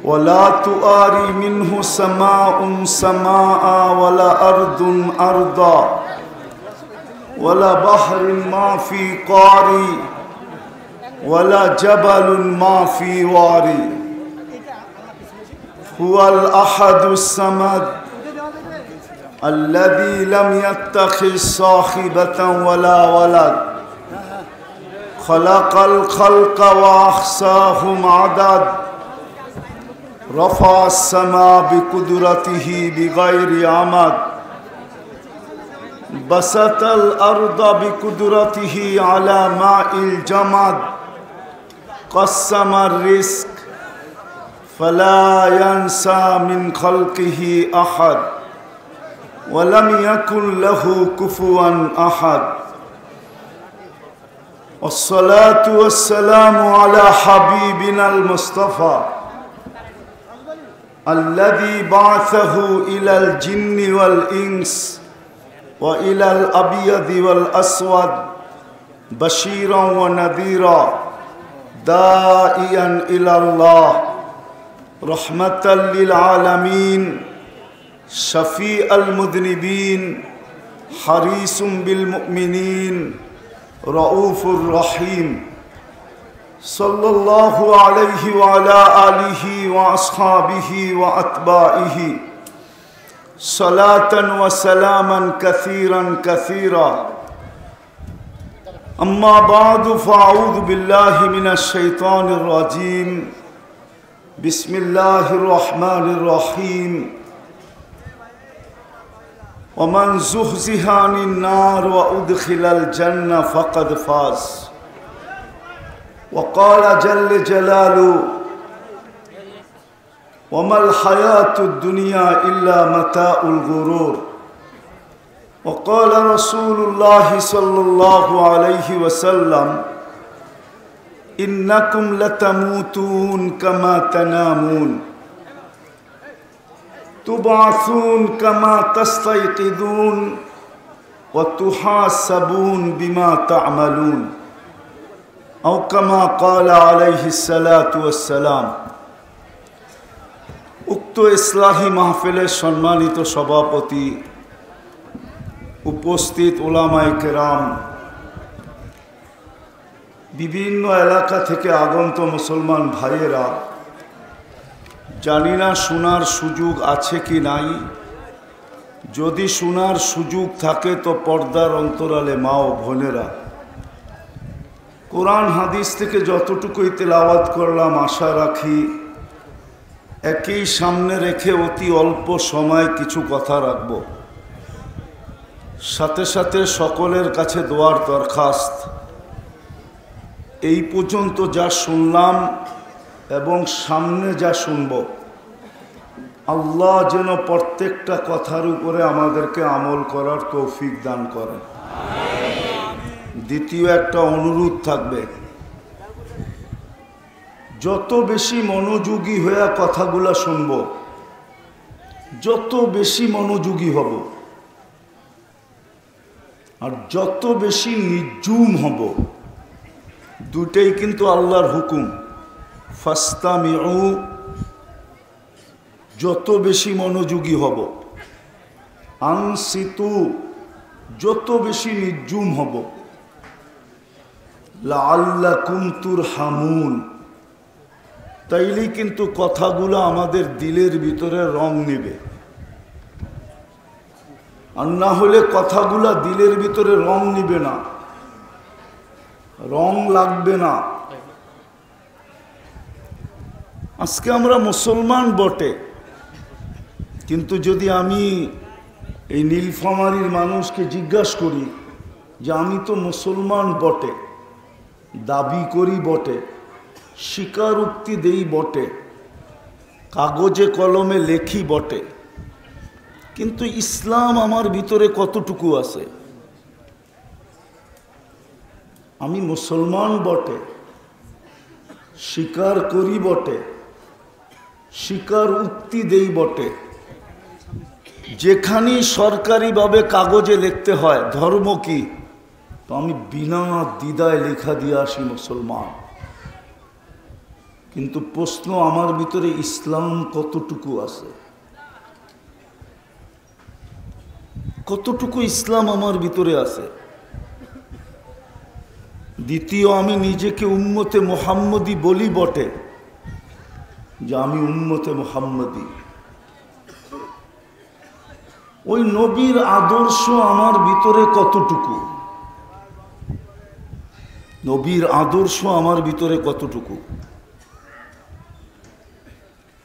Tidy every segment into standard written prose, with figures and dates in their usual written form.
ولا تؤاري منه سماء سماء ولا أرض أرضا ولا بحر ما في قاري ولا جبل ما في واري هو الأحد الصمد الذي لم يتخذ صاحبة ولا ولد خلق الخلق وأحصاهم عدد رفع السماء بقدرته بغير عمد بسط الأرض بقدرته على ماء الجمد قسم الرزق فلا ينسى من خلقه أحد ولم يكن له كفوا أحد والصلاة والسلام على حبيبنا المصطفى الذي بعثه إلى الجن والإنس وإلى الأبيض والأسود بشيرا ونذيرا داعيا إلى الله رحمة للعالمين شفيع المذنبين حريص بالمؤمنين رؤوف رحيم صلى الله عليه وعلى آله وأصحابه وأتباعه صلاة وسلاما كثيرا كثيرا أما بعد فأعوذ بالله من الشيطان الرجيم بسم الله الرحمن الرحيم ومن زحزح عن النار وأدخل الجنة فقد فاز وقال جل جلاله وما الحياة الدنيا إلا متاع الغرور وقال رسول الله صلى الله عليه وسلم إنكم لتموتون كما تنامون تبعثون كما تستيقظون وتحاسبون بما تعملون أو كما قال عليه الصلاة والسلام উক্ত ইসলাহি মাহফিলের সম্মানিত সভাপতি উপস্থিত উলামায়ে কেরাম বিভিন্ন এলাকা থেকে আগত মুসলমান ভাইয়েরা জানি না শোনার সুযোগ আছে কি নাই যদি শোনার সুযোগ থাকে তো পর্দার অন্তরালে মা ও বোনেরা কোরআন হাদিস থেকে যতটুকুই তেলাওয়াত করলাম আশা রাখি একই সামনে রেখে অতি অল্প সময় কিছু কথা রাখব সাথে সাথে সকলের কাছে দোয়ার দরখাস্ত এই পর্যন্ত যা শুনলাম এবং সামনে যা শুনব আল্লাহ যেন প্রত্যেকটা কথার উপরে আমাদেরকে আমল করার তৌফিক দান করেন দ্বিতীয় একটা অনুরোধ থাকবে যত বেশি মনোযোগী হয়ে কথাগুলা শুনব যত বেশি মনোযোগী হব আর যত বেশি নির্জুম হব দুটেই কিন্তু আল্লাহর হুকুম ফাস্তামিউ যত বেশি মনোযোগী হব আনসিতু যত বেশি নির্জুম হব লাআল্লাকুম তুরহামুন তাইলেই কিন্তু কথাগুলো আমাদের দিলের ভিতরে রং নেবে আর না হলে কথাগুলো দিলের ভিতরে রং নিবে না রং লাগবে না আজকে আমরা মুসলমান বটে কিন্তু যদি আমি এই নীলফামারীর মানুষকে জিজ্ঞাসা করি যে আমি তো মুসলমান বটে দাবি করি বটে স্বীকারোক্তি দেই বটে কাগজে কলমে লেখি বটে কিন্তু ইসলাম আমার ভিতরে কতটুকু আছে আমি মুসলমান বটে স্বীকার করি বটে স্বীকার উক্তি দেই বটে যেখানেই সরকারিভাবে কাগজে লিখতে হয় ধর্ম কি তো আমি বিনা দ্বিধায় লেখা দিয়ে আসি মুসলমান কিন্তু প্রশ্ন আমার ভিতরে ইসলাম কতটুকু আছে, কতটুকু ইসলাম আমার ভিতরে আছে। দ্বিতীয়, আমি নিজেকে উম্মতে মুহাম্মদী বলি বটে, যে আমি উম্মতে মুহাম্মদী। ওই নবীর আদর্শ আমার ভিতরে কতটুকু, নবীর আদর্শ আমার ভিতরে কতটুকু।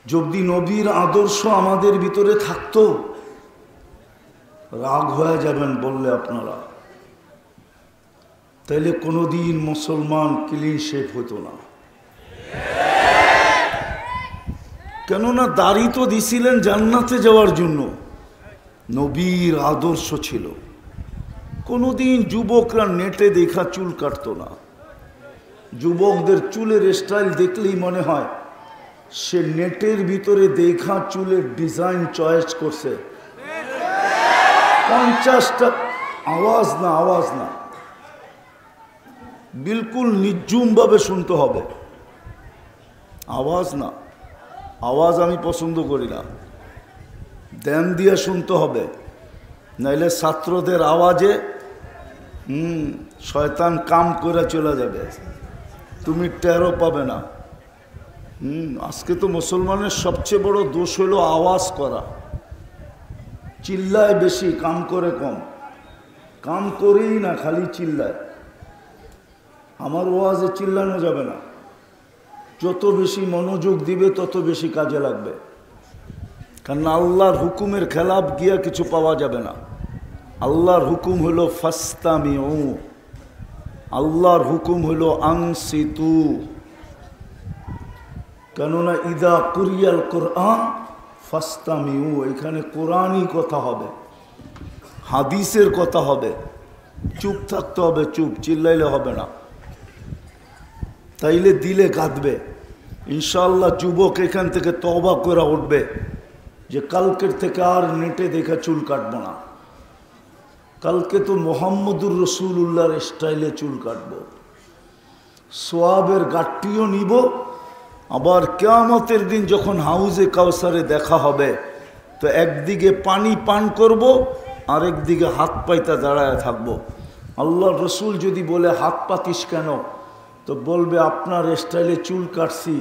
যদি নবীর আদর্শ আমাদের ভিতরে থাকতো, রাগ হয়ে যাবেন বললে আপনারা, তাইলে কোনোদিন মুসলমান ক্লিন শেভ হতো না। কেননা দাড়ি তো দিছিলেন জান্নাতে যাওয়ার জন্য, নবীর আদর্শ ছিল। কোনোদিন যুবকরা নেটে দেখা চুল কাটতো না। যুবকদের চুলের স্টাইল দেখলেই মনে হয় সে নেটের ভিতরে দেখা চুলের ডিজাইন চয়েস করছে। 50টা আওয়াজ না, আওয়াজ না, বিলকুল নির্জুম ভাবে শুনতে হবে। আওয়াজ না, আওয়াজ আমি পছন্দ করি না, ধ্যান দিয়ে শুনতে হবে, নাইলে ছাত্রদের আওয়াজে শয়তান কাম করে চলে যাবে, তুমি টেরও পাবে না। আজকে তো মুসলমানের সবচেয়ে বড় দোষ হলো আওয়াজ করা। চিল্লায় বেশি, কাম করে কম। কাম করেই না, খালি চিল্লায়। আমার ওয়াজে চিল্লানো যাবে না। যত বেশি মনোযোগ দিবে তত বেশি কাজে লাগবে। কারণ আল্লাহর হুকুমের খেলাফ গিয়া কিছু পাওয়া যাবে না। আল্লাহর হুকুম হলো ফাস্তামিউ, আল্লাহর হুকুম হলো আনসিতু। কেননা ইদা কুরিয়াল কোরআন ফাস্তামিউ, এখানে কোরআনই কথা হবে, হাদিসের কথা হবে। চুপ থাকতে হবে, চুপ, চিল্লাইলে হবে না, তাইলে দিলে কাঁদবে। ইনশাআল্লাহ যুবক এখান থেকে তওবা করে উঠবে যে কালকের থেকে আর নেটে দেখে চুল কাটবো না। কালকে তো মুহাম্মদুর রসুল্লাহর স্টাইলে চুল কাটবো, সোয়াবের গাঠটিও নিব। আবার কিয়ামতের দিন যখন হাউজে কাউসারে দেখা হবে, তো একদিকে পানি পান করব, আর একদিকে হাত পাইতে দাঁড়ায় থাকবো। আল্লাহ রসুল যদি বলে হাত পাতিস কেন, তো বলবে আপনার স্টাইলে চুল কাটছি,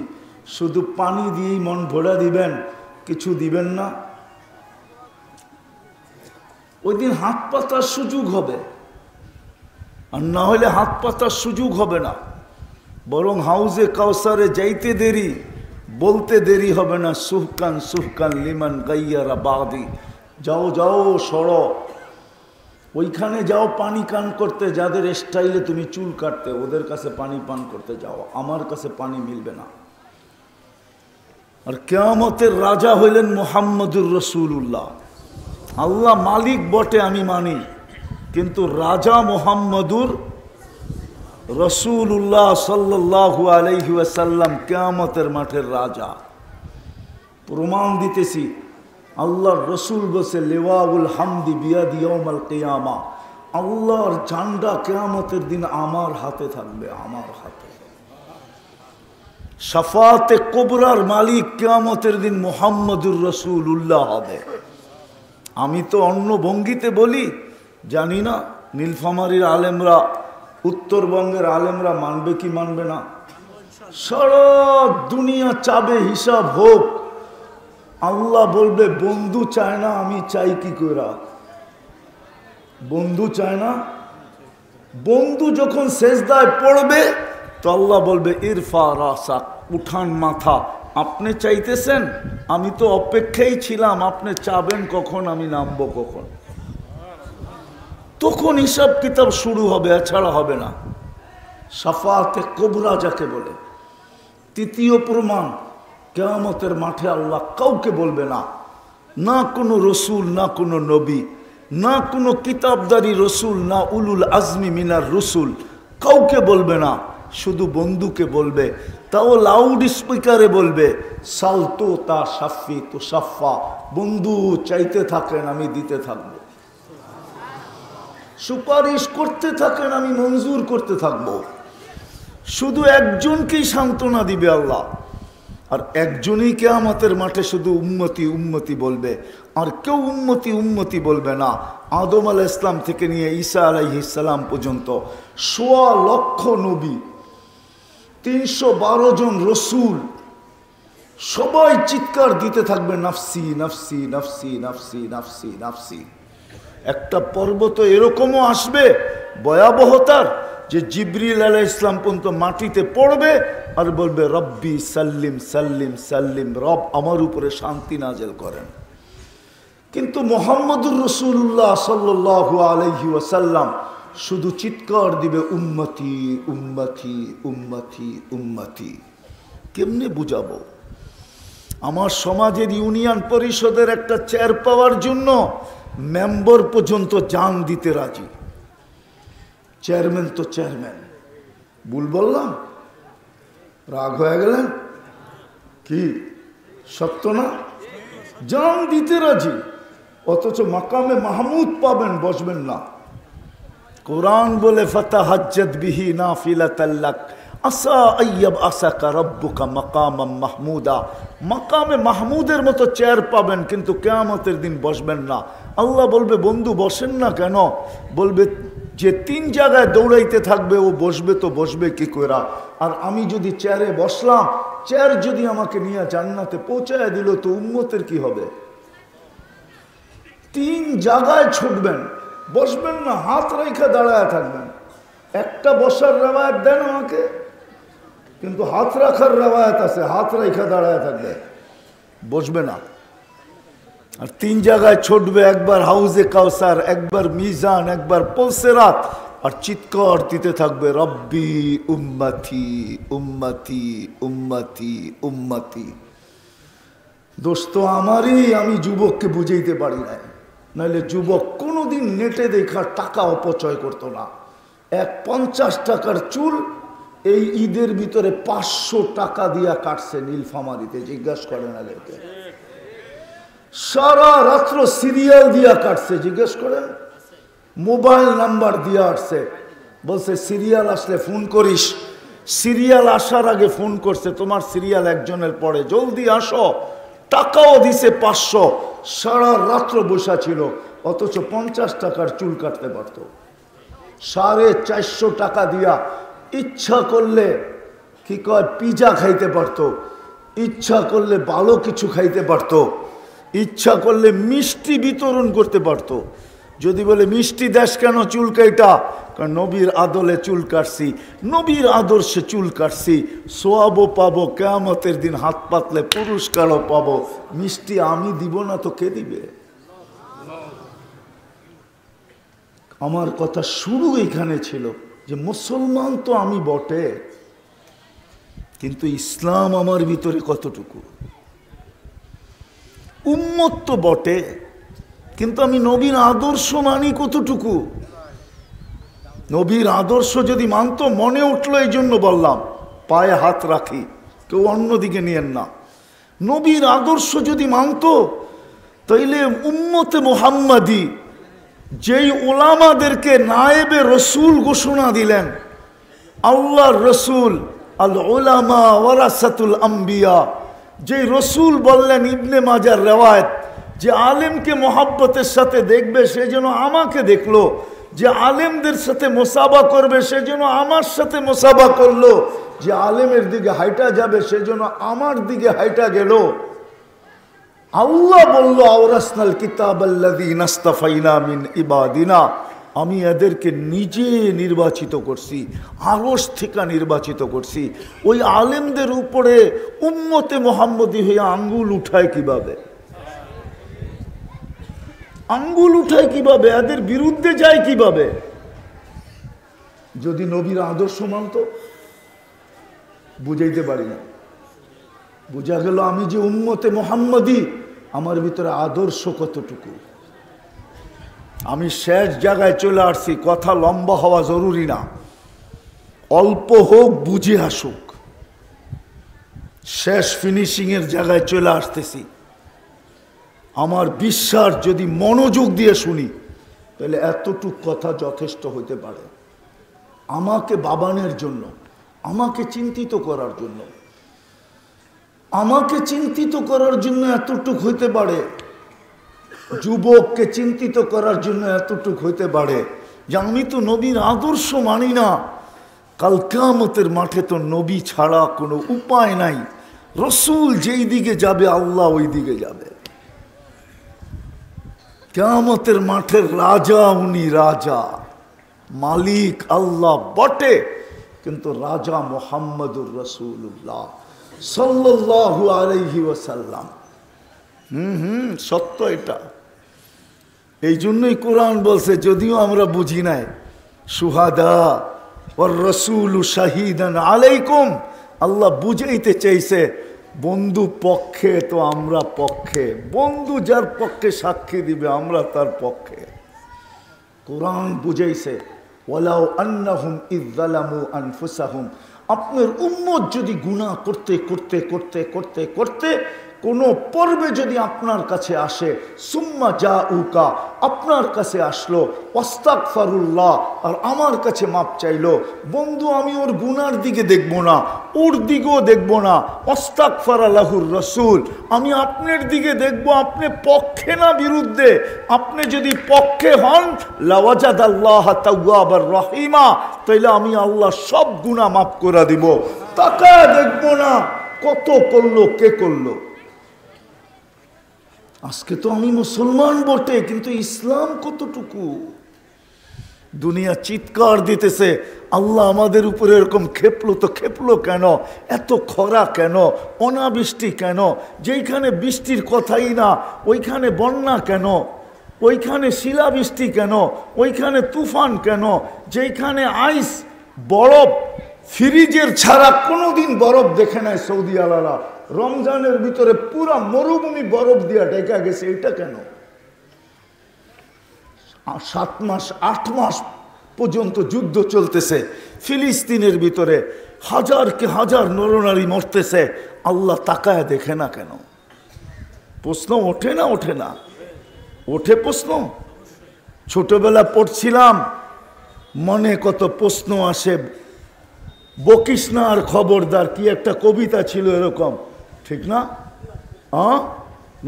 শুধু পানি দিয়েই মন ভরা দিবেন, কিছু দিবেন না। ওই দিন হাত পাতার সুযোগ হবে, আর না হলে হাত পাতার সুযোগ হবে না। বরং হাউজে কাউসারে যাইতে দেরি, বলতে দেরি হবে না, সুহকান সুহকান লিমান গাইয়ারা বাদি, যাও যাও সরো, ওইখানে যাও পানি পান করতে। যাদের স্টাইলে তুমি চুল কাটতে, ওদের কাছে পানি পান করতে যাও, আমার কাছে পানি মিলবে না। আর কিয়ামতের রাজা হইলেন মুহাম্মদুর রসুল্লাহ। আল্লাহ মালিক বটে আমি মানি, কিন্তু রাজা মুহাম্মদুর রসুল্লাহ সাল্লাল্লাহু আলাইহি ওয়াসাল্লাম কিয়ামতের মাঠের রাজা। প্রমাণ দিতেছি, আল্লাহর রসুল বসে লিওয়াউল হামদি বিয়াদি ইয়াউমাল কিয়ামা, আল্লাহর ঝান্ডা কিয়ামতের দিন আমার হাতে থাকবে, আমার হাতে। শাফাতে কুবরার মালিক কিয়ামতের দিন মুহাম্মদুর রসুল্লাহ হবে। আমি তো অন্য ভঙ্গিতে বলি, জানি না নীলফামারীর আলেমরা, উত্তরবঙ্গের আলেমরা মানবে কি মানবে না। সারা দুনিয়া চাবে হিসাব হোক, আল্লাহ বলবে বন্ধু চায় না, আমি চাই কি করে। বন্ধু চায় না, বন্ধু যখন সেজদায় পড়বে তো আল্লাহ বলবে ইরফা রাসাক, উঠান মাথা। আপনি চাইতেছেন, আমি তো অপেক্ষাই ছিলাম, আপনি চাবেন কখন, আমি নামবো কখন। তখন হিসাব কিতাব শুরু হবে, এছাড়া হবে না। শাফাতে কুবরা যাকে বলে। তৃতীয় প্রমাণ, কিয়ামতের মাঠে আল্লাহ কাউকে বলবে না, না কোনো রসুল, না কোনো নবী, না কোনো কিতাবদারি রসুল, না উলুল আজমি মিনার রসুল, কাউকে বলবে না, শুধু বন্ধুকে বলবে। তাও লাউড স্পিকারে বলবে, সালতো তা সাফি তো সাফা, বন্ধু চাইতে থাকেন, আমি দিতে থাকব। সুপারিশ করতে থাকেন, আমি মঞ্জুর করতে থাকব। শুধু একজনকেই সান্ত্বনা দিবে আল্লাহ, আর একজনই কিয়ামতের মাঠে শুধু উম্মতি উম্মতি বলবে, আর কেউ উম্মতি উম্মতি বলবে না। আদম আলাইহিস সালাম থেকে নিয়ে ঈসা আলাইহিস সালাম পর্যন্ত ১৬ লক্ষ নবী, ৩১২ জন রসুল, সবাই চিৎকার দিতে থাকবে নাফসি নাফসি নাফসি নাফসি নাফসি নাফসি। একটা পর্বত এরকমও আসবে ভয়াবহতার যে জিবরিল আলাইহিস সালাম পর্যন্ত মাটিতে পড়বে আর বলবে রব্বি সাল্লিম সাল্লিম সাল্লিম, রব আমার উপরে শান্তি নাজেল করেন। কিন্তু মুহাম্মদুর রাসূলুল্লাহ সাল্লাল্লাহু আলাইহি ওয়াসাল্লাম শুধু চিৎকার দিবে উম্মতি উম্মতি উম্মতি উম্মতি। কেমনে বুঝাবো? আমার সমাজের ইউনিয়ন পরিষদের একটা চেয়ার পাওয়ার জন্য মেম্বার পর্যন্ত জান দিতে রাজি। চেয়ারম্যান তো চেয়ারম্যান, ভুল বললাম? রাগ হয়ে গেলেন কি? সত্য না? জান দিতে রাজি, অথচ মাকামে মাহমুদ পাবেন, বসবেন না। কোরআন বলে ফাতাহাজ্জাত বিহি নাফিলাতাল লাক আসা আইয়াব আসাকা রব্বুকা মাকামাম মাহমুদা। মাকামে মাহমুদের মতো চেয়ার পাবেন, কিন্তু কিয়ামতের দিন বসবেন না। আল্লাহ বলবে বন্ধু বসেন না কেন? বলবে যে 3 জায়গায় দৌড়াইতে থাকবে ও বসবে তো বসবে কি কইরা? আর আমি যদি চেয়ারে বসলাম, চেয়ার যদি আমাকে নিয়ে জান্নাতে পৌঁছায় দিল, তো উম্মতের কি হবে? 3 জায়গায় ছুটবেন, বসবেন না, হাত রেখে দাঁড়ায় থাকবেন। একটা বসার রেওয়ায়াত দেন আমাকে, কিন্তু হাত রাখার রেওয়ায়াত আছে, হাত রেখে দাঁড়ায় থাকবে, বসবে না। আর 3 জায়গায় ছুটবে, একবার হাউজে কাউসার, একবার মিজান, একবার পলসেরাত, আর চিৎকার দিতে থাকবে রব্বি উম্মতি উম্মতি উম্মতি উম্মতি। দোস্ত আমারই, আমি যুবককে বুঝাইতে পারি না। নাহলে যুবক কোনোদিন নেটে দেখার টাকা অপচয় করতো না। এক 50 টাকার চুল এই ঈদের ভিতরে 500 টাকা দিয়া কাটছে নীলফামারীতে, জিজ্ঞাসা করেন আলেকে। সারা রাত্র সিরিয়াল দিয়া কাটছে, জিজ্ঞেস করেন। মোবাইল নাম্বার দিয়া আসছে, বলছে সিরিয়াল আসলে ফোন করিস। সিরিয়াল আসার আগে ফোন করছে, তোমার সিরিয়াল একজনের পরে, জলদি আসো। টাকাও দিছে 500, সারা রাত্র বসা ছিল, অথচ 50 টাকার চুল কাটতে পারত। 450 টাকা দিয়া ইচ্ছা করলে কি কয় পিজা খাইতে পারত, ইচ্ছা করলে ভালো কিছু খাইতে পারত, ইচ্ছা করলে মিষ্টি বিতরণ করতে পারত। যদি বলে মিষ্টি দেশ কেন? চুল কাইটা। কারণ নবীর আদলে চুল কাটছি, নবীর আদর্শে চুল কাটছি, সোয়াবও পাবো, কিয়ামতের দিন হাত পাতলে পুরস্কারও পাবো। মিষ্টি আমি দিব না তো কে দিবে? আমার কথা শুরু এখানে ছিল যে মুসলমান তো আমি বটে, কিন্তু ইসলাম আমার ভিতরে কতটুকু? উম্মত তো বটে, কিন্তু আমি নবীর আদর্শ মানি কতটুকু? নবীর আদর্শ যদি মানতো, মনে উঠলো এই জন্য বললাম, পায়ে হাত রাখি, কেউ অন্যদিকে নিয়েন না। নবীর আদর্শ যদি মানতো, তাইলে উম্মতে মুহাম্মাদি যেই ওলামাদেরকে নায়েবে রসুল ঘোষণা দিলেন, আল্লাহর রসুল, আল উলামা ওয়ারাসাতুল আম্বিয়া, যেই রসুল বললেন ইবনে মাজার রেওয়ায়েত, যে আলেমকে মোহাব্বতের সাথে দেখবে সে যেন আমাকে দেখলো, যে আলেমদের সাথে মোসাবা করবে সে যেন আমার সাথে মোসাবা করলো, যে আলেমের দিকে হাইটা যাবে সে যেন আমার দিকে হাইটা গেল। আল্লাহ বলল আওরাসনাল কিতাবাল্লাযীনা ইসতাফাইনা মিন ইবাদিনা, আমি এদেরকে নিজে নির্বাচিত করছি, আরশ থেকে নির্বাচিত করছি। ওই আলেমদের উপরে উম্মতে মুহাম্মদী হয়ে আঙ্গুল উঠায় কিভাবে? আঙ্গুল উঠায় কিভাবে? এদের বিরুদ্ধে যায় কিভাবে? যদি নবীর আদর্শ মানত, বুঝাইতে পারি না। বুঝা গেল আমি যে উম্মতে মুহাম্মদী, আমার ভিতরে আদর্শ কতটুকু। আমি শেষ জায়গায় চলে আসছি, কথা লম্বা হওয়া জরুরি না, অল্প হোক বুঝে আসুক। শেষ ফিনিশিংয়ের জায়গায় চলে আসতেছি। আমার বিশ্বাস যদি মনোযোগ দিয়ে শুনি, তাহলে এতটুক কথা যথেষ্ট হইতে পারে আমাকে বাবানের জন্য, আমাকে চিন্তিত করার জন্য। আমাকে চিন্তিত করার জন্য এতটুক হইতে পারে, যুবককে চিন্তিত করার জন্য এতটুক হইতে পারে যে আমি তো নবীর আদর্শ মানি না, কাল কিয়ামতের মাঠে তো নবী ছাড়া কোনো উপায় নাই, রসুল যেই দিকে যাবে আল্লাহ ওই দিকে যাবে। কিয়ামতের মাঠের রাজা উনি, রাজা মালিক আল্লাহ বটে, কিন্তু রাজা মুহাম্মদুর রাসূলুল্লাহ সাল্লাল্লাহু আলাইহি ওয়াসাল্লাম। সত্য এটা। এই জন্যই কোরআন বলছে, যদিও আমরা বুঝি নাই, শুহাদা ওয়ার রাসূলু শাহিদান আলাইকুম, আল্লাহ বুঝাইতে চাইছে বন্ধু পক্ষে তো আমরা পক্ষে, বন্ধু যার পক্ষে সাক্ষী দিবে আমরা তার পক্ষে। কোরআন বুঝাইছে ওয়ালাউ আন্নাহুম ইয যালামু আনফুসাহুম, আপনার উম্মত যদি গুনাহ করতে করতে করতে করতে করতে কোনো পর্বে যদি আপনার কাছে আসে, সুম্মা জাউকা, আপনার কাছে আসলো, ওয়াস্তাগফিরুল্লাহ, আর আমার কাছে মাপ চাইলো, বন্ধু আমি ওর গুনার দিকে দেখব না, ওর দিকেও দেখব না, ওয়াস্তাগফারা লাহুর রাসূল, আমি আপনার দিকে দেখব, আপনি পক্ষে না বিরুদ্ধে। আপনি যদি পক্ষে হন, লাওয়াজাদাল্লাহ তাওয়াবার রহিমা, তাইলে আমি আল্লাহ সব গুনাহ মাফ করে দিব। তাকায় দেখব না কত করলো, কে করলো। আজকে তো আমি মুসলমান বটে, কিন্তু ইসলাম কতটুকু। দুনিয়া চিৎকার দিতেছে, আল্লাহ আমাদের উপরে এরকম খেপলো তো খেপলো কেন, এত খরা কেন, অনাবৃষ্টি কেন, যেইখানে বৃষ্টির কথাই না ওইখানে বন্যা কেন, ওইখানে শিলাবৃষ্টি কেন, ওইখানে তুফান কেন, যেইখানে আইস বরফ ফ্রিজের ছাড়া কোনোদিন বরফ দেখে নাই সৌদি আলারা, রমজানের ভিতরে পুরা মরুভূমি বরফ দিয়া ঢেকে গেছে, এটা কেন? 7 মাস 8 মাস পর্যন্ত যুদ্ধ চলতেছে ফিলিস্তিনের ভিতরে, হাজারকে হাজার নরনারী মরতেছে, আল্লাহ তাকায় দেখে না কেন? প্রশ্ন ওঠে না? ওঠে না? ওঠে প্রশ্ন। ছোটবেলা পড়ছিলাম, মনে কত প্রশ্ন আসে, বকিস না আর খবরদার, কি একটা কবিতা ছিল এরকম, ঠিক না?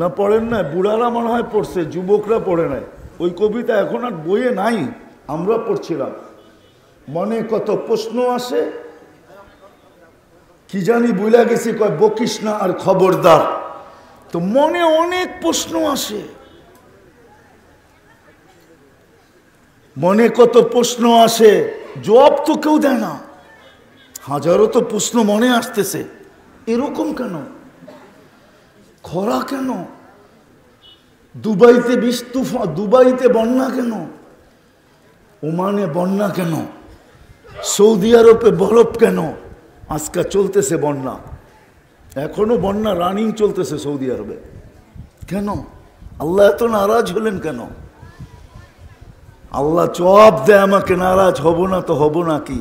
না পড়েন না? বুড়ারা মনে হয় পড়ছে, যুবকরা পড়ে নাই। ওই কবিতা এখন আর বইয়ে নাই, আমরা পড়ছিলাম। মনে কত প্রশ্ন আসে, কি জানি বুইলা গেছি, কয় বকিস না আর খবরদার। তো মনে অনেক প্রশ্ন আসে, মনে কত প্রশ্ন আসে, জবাব তো কেউ দেয় না। হাজারো তো প্রশ্ন মনে আসতেছে, এরকম কেন? খরা কেন? দুবাইতে দুবাইতে বন্যা কেন? ওমানে বন্যা কেন? সৌদি আরবে বরফ কেন? আজকে চলতেছে বন্যা, এখনো বন্যা রানিং চলতেছে সৌদি আরবে। কেন? আল্লাহ এত নারাজ হলেন কেন? আল্লাহ জবাব দেয় আমাকে, নারাজ হব না তো হব না কি?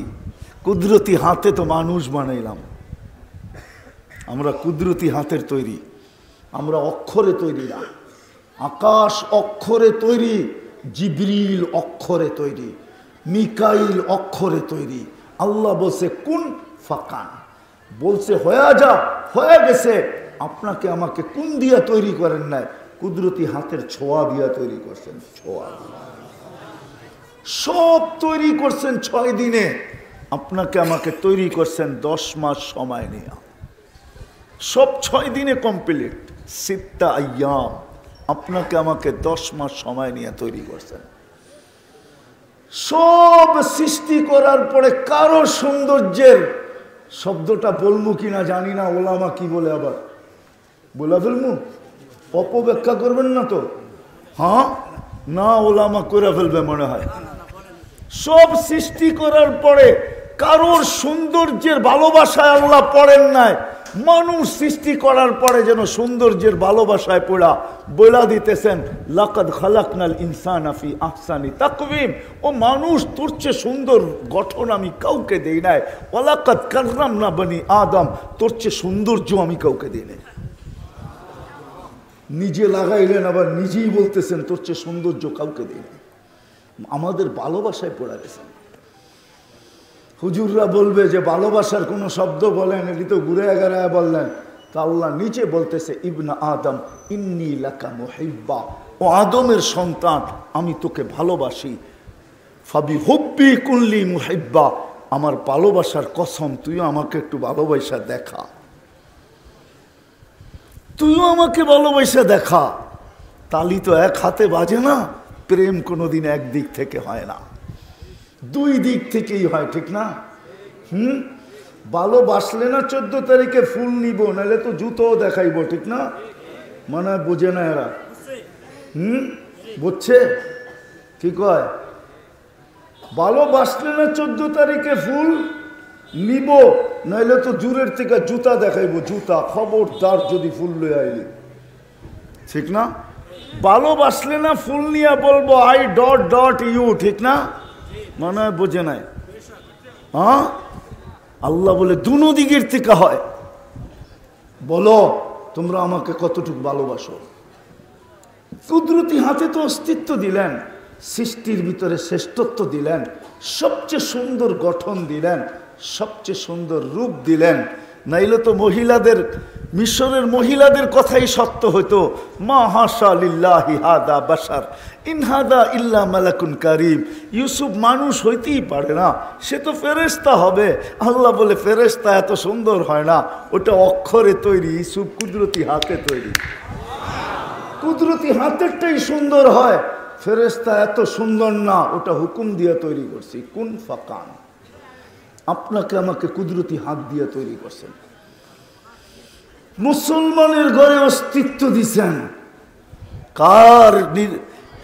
কুদরতি হাতে তো মানুষ বানাইলাম আমরা, কুদরতি হাতের তৈরি আমরা, অক্ষরে তৈরি না। আকাশ অক্ষরে তৈরি, জিবরিল অক্ষরে তৈরি, মিকাইল অক্ষরে তৈরি। আল্লাহ বলছে কুন ফাকান, বলছে হয়ে যা, হয়ে গেছে। আপনাকে আমাকে কোন দিয়া তৈরি করেন নাই? কুদরতি হাতের ছোঁয়া দিয়া তৈরি করছেন। ছোঁয়া সব তৈরি করছেন 6 দিনে, আপনাকে আমাকে তৈরি করছেন 10 মাস সময় নিয়ে। সব 6 দিনে কমপ্লিট, 6 আইয়াম। আপনাকে আমাকে 10 মাস সময় নিয়ে তৈরি করছেন। সব সৃষ্টি করার পরে কারো সৌন্দর্যের শব্দটা বলবো কিনা জানি না, ওলামা কি বলে আবার বলে ফেলবো, অপব্যাখ্যা করবেন না তো? হ্যাঁ না, ওলামা করে ফেলবে মনে হয়। সব সৃষ্টি করার পরে কারোর সৌন্দর্যের ভালোবাসায় আল্লাহ পড়েন নাই। মানুষ সৃষ্টি করার পরে যেন সৌন্দর্যের ভালোবাসায় পড়া বলা দিতেছেন, লাকাদ খালাকনাল ইনসানা ফি আহসানি তাকওয়িম। ও মানুষ, তোর চেয়ে সুন্দর গঠন আমি কাউকে দেই নাই। ওয়ালাকাদ কাররামনা বনি আদম, তোর চেয়ে সৌন্দর্য আমি কাউকে দিই নাই। নিজে লাগাইলেন, আবার নিজেই বলতেছেন তোর চেয়ে সৌন্দর্য কাউকে দিই নাই। আমাদের ভালোবাসায় পড়া গেছে। হুজুররা বলবে যে ভালোবাসার কোনো শব্দ বলেন, এটি তো ঘুরে এগারায় বললেন। তা আল্লাহ নিজে বলতেছে ইবনা আদম ইন্নী লাকা মুহিব্বা, ও আদমের সন্তান আমি তোকে ভালোবাসি। ফাবি হুব্বি কুল্লি মুহিব্বা, আমার ভালোবাসার কসম তুইও আমাকে একটু ভালোবাসা দেখা, তুইও আমাকে ভালোবাসা দেখা। তালি তো এক হাতে বাজে না, প্রেম কোনোদিন একদিক থেকে হয় না, দুই দিক থেকেই হয়, ঠিক না? ভালোবাসলে না 14 তারিখে ফুল নিব, নাহলে তো জুতোও দেখাইব, ঠিক না? মানে বোঝে না এরা, বুঝছে ঠিক হয়? ভালোবাসলে না 14 তারিখে ফুল নিব, নাহলে তো জুরের থেকে জুতা দেখাইব, জুতা, খবরদার যদি ফুল লয়ে আইলি, ঠিক না? ভালোবাসলে না ফুল নিয়ে বলবো আই ডট ডট ইউ, ঠিক না? মনে হয় বোঝে নাই। হ্যাঁ, আল্লাহ বলে দুনো দিকের থেকে হয়। বলো তোমরা আমাকে কতটুকু ভালোবাসো। কুদরতি হাতে তো অস্তিত্ব দিলেন, সৃষ্টির ভিতরে শ্রেষ্ঠত্ব দিলেন, সবচেয়ে সুন্দর গঠন দিলেন, সবচেয়ে সুন্দর রূপ দিলেন। নাইলে তো মহিলাদের, মিশরের মহিলাদের কথাই সত্য হতো, মা হাশা লিল্লাহি হাদা বাশার ইন হাদা ইল্লা মালাকুন কারীম। ইউসুফ মানুষ হইতেই পারে না, সে তো ফেরেশতা হবে। আল্লাহ বলে ফেরেশতা এত সুন্দর হয় না, ওটা অক্ষরে তৈরি, ইউসুফ কুদরতি হাতে তৈরি। কুদরতি হাতেরটাই সুন্দর হয়, ফেরেশতা এত সুন্দর না, ওটা হুকুম দিয়ে তৈরি করছি। কুন ফাকান, আপনাকে আমাকে কুদরতি হাত দিয়ে তৈরি করছেন। মুসলমানের ঘরে অস্তিত্ব দিছেন,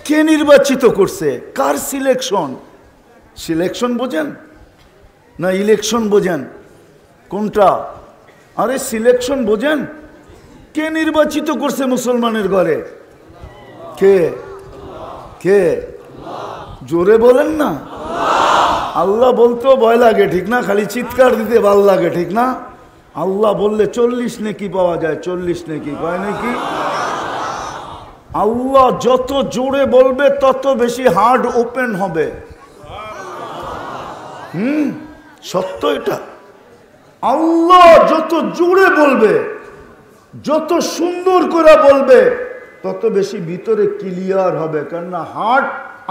কে নির্বাচিত করছে, কার সিলেকশন? সিলেকশন বোঝেন না ইলেকশন বোঝেন? কোনটা? আরে সিলেকশন বোঝেন? কে নির্বাচিত করছে মুসলমানের ঘরে? কে কে? জোরে বলেন না। আল্লাহ বলতেও ভয় লাগে, ঠিক না? খালি চিৎকার দিতে ভাল লাগে, ঠিক না? আল্লাহ বললে 40 নেকি পাওয়া যায়, 40 নেকি কয় নাকি? আল্লাহ যত জোরে বলবে তত বেশি হার্ট ওপেন হবে। সত্য এটা। আল্লাহ যত জোরে বলবে, যত সুন্দর করে বলবে, তত বেশি ভিতরে ক্লিয়ার হবে। কেননা হার্ট,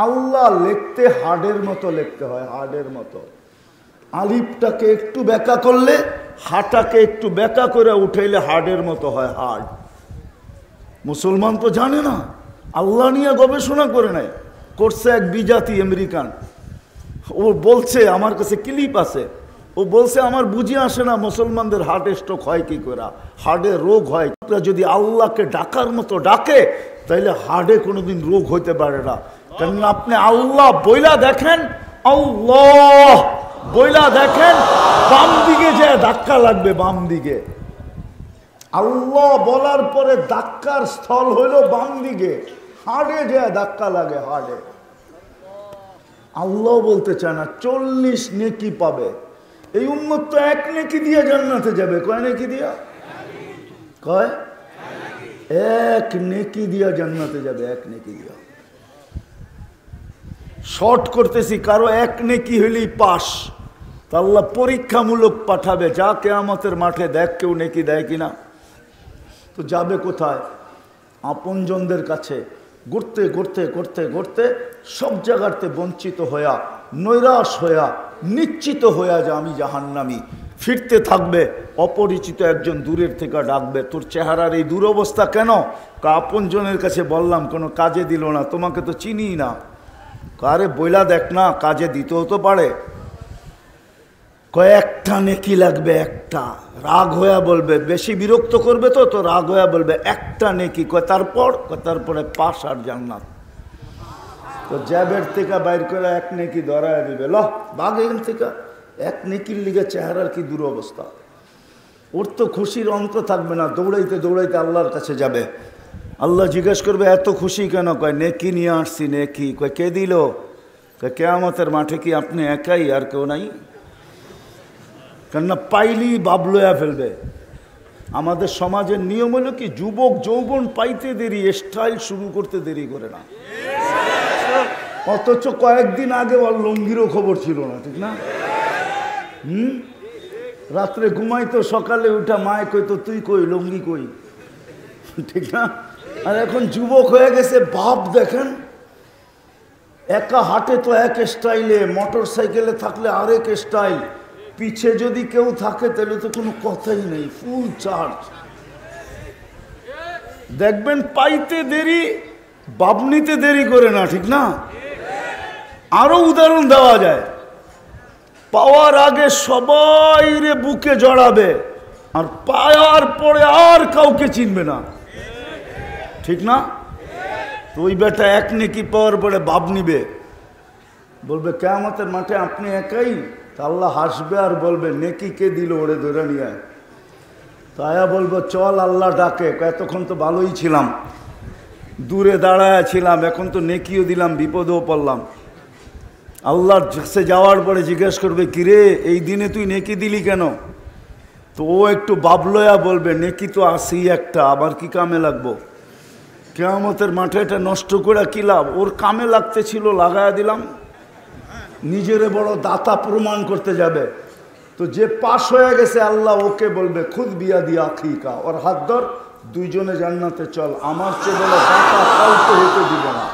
আল্লাহ লিখতে হার্ডের মতো লিখতে হয়, হার্ডের মতো। আলিফটাকে একটু ব্যাকা করলে, হাটাকে একটু ব্যাকা করে উঠাইলে হার্ডের মতো হয়, হার্ড। মুসলমান তো জানে না, আল্লাহ নিয়ে গবেষণা করে নেয়, করছে এক বিজাতি আমেরিকান। ও বলছে, আমার কাছে ক্লিপ আছে, ও বলছে আমার বুঝে আসে না মুসলমানদের হার্ট স্ট্রোক হয় কি করে, হার্টের রোগ হয়। যদি আল্লাহকে ডাকার মতো ডাকে তাইলে হার্টে কোনোদিন রোগ হইতে পারে না। কারণ আপনি আল্লাহ বইলা দেখেন, আল্লাহ বইলা দেখেন, বাম দিকে যে ধাক্কা লাগবে, বাম দিকে। আল্লাহ বলার পরে ধাক্কার স্থল হইল বাম দিকে, হাড়ে যে ধাক্কা লাগে, হাড়ে। আল্লাহ বলতে চায় না 40 নেকি পাবে। এই উম্মত তো 1 নেকি দিয়ে জান্নাতে যাবে। কয় নেকি দিয়া? কয় 1 নেকি দিয়া জান্নাতে যাবে, 1 নেকি দিয়া। শর্ট করতেছি, কারো 1 নেকি হইলেই পাস। তা আল্লাহ পরীক্ষামূলক পাঠাবে, যা কিয়ামতের মাঠে দেখ কেউ নেকি দেয় কিনা। তো যাবে কোথায়? আপনজনদের কাছে। ঘুরতে ঘুরতে ঘুরতে ঘুরতে সব জায়গাতে বঞ্চিত হইয়া, নৈরাশ হইয়া, নিশ্চিত হইয়া যে আমি জাহান্নামী। ফিরতে থাকবে, অপরিচিত একজন দূরের থেকে ডাকবে, তোর চেহারার এই দুরবস্থা কেন? আপনজনের কাছে বললাম, কোনো কাজে দিল না, তোমাকে তো চিনি না। আরে বইলা দেখ না, কাজে দিতেও তো পারে। কয়েকটা নেকি লাগবে, একটা। রাগ হইয়া বলবে, বেশি বিরক্ত করবে তো তো রাগ হইয়া বলবে একটা নেকি। তারপরে পাস আর জান্নাত। তো জ্যাবের থেকে বাইর করে 1 নেকি ধরায় দিবে, ল বাঘ এখান থেকে। 1 নেকির লিগে চেহারার কি দুরবস্থা। ওর তো খুশির অন্ত থাকবে না, দৌড়াইতে দৌড়াইতে আল্লাহর কাছে যাবে। আল্লাহ জিজ্ঞেস করবে, এত খুশি কেন? কয় নেকি নিয়ে আসছি। নেকি? কয় কে দিল? কয় কিয়ামতের মাঠে কি আপনি একাই, আর কেউ নাই? কেননা পাইলি বাবলয়া ফেলবে। আমাদের সমাজের নিয়ম হলো কি, যুবক যৌবন পাইতে দেরি, স্টাইল শুরু করতে দেরি করে না। অথচ কয়েকদিন আগে ওর লঙ্গিরও খবর ছিল না, ঠিক না? রাত্রে ঘুমাইতো, সকালে উঠা মায় কইতো তুই কই, লুঙ্গি কই, ঠিক না? আর এখন যুবক হয়ে গেছে, বাপ দেখেন একা হাঁটে তো এক স্টাইলে, মোটর সাইকেলে থাকলে আরেক স্টাইল, পিছে যদি কেউ থাকে তাহলে তো কোনো কথাই নেই, ফুল চার্জ। দেখবেন পাইতে দেরি, বাবনিতে দেরি করে না, ঠিক না? আরো উদাহরণ দেওয়া যায়, পাওয়ার আগে সবাই রে বুকে জড়াবে, আর পাওয়ার পরে আর কাউকে চিনবে না, ঠিক না? তো ওই বেটা এক নেকি পাওয়ার পরে বাপ নিবে, বলবে কিয়ামতের মাঠে আপনি একাই, তা আল্লাহ হাসবে আর বলবে নেকি কে দিল, ওরে ধরে নিয়ে। তায়া বলবো চল আল্লাহ ডাকে, এতক্ষণ তো ভালোই ছিলাম, দূরে দাঁড়ায় ছিলাম, এখন তো নেকিও দিলাম, বিপদেও পড়লাম। আল্লাহর কাছে যাওয়ার পরে জিজ্ঞেস করবে কিরে এই দিনে তুই নেকি দিলি কেন? তো ও একটু বাবলয়া বলবে নেকি তো আসেই একটা, আবার কি কামে লাগবো? কিয়ামতের মাঠে এটা নষ্ট করে কি লাভ? ওর কামে লাগতে ছিল, লাগায়া দিলাম। নিজেরে বড় দাতা প্রমাণ করতে যাবে, তো যে পাশ হয়ে গেছে আল্লাহ ওকে বলবে খুদ বিয়া দিয়া আখিকা, ওর হাত ধর, দুইজনে জান্নাতে চল, আমার চেয়ে বলে দাতা কাউকে হতে দিব না।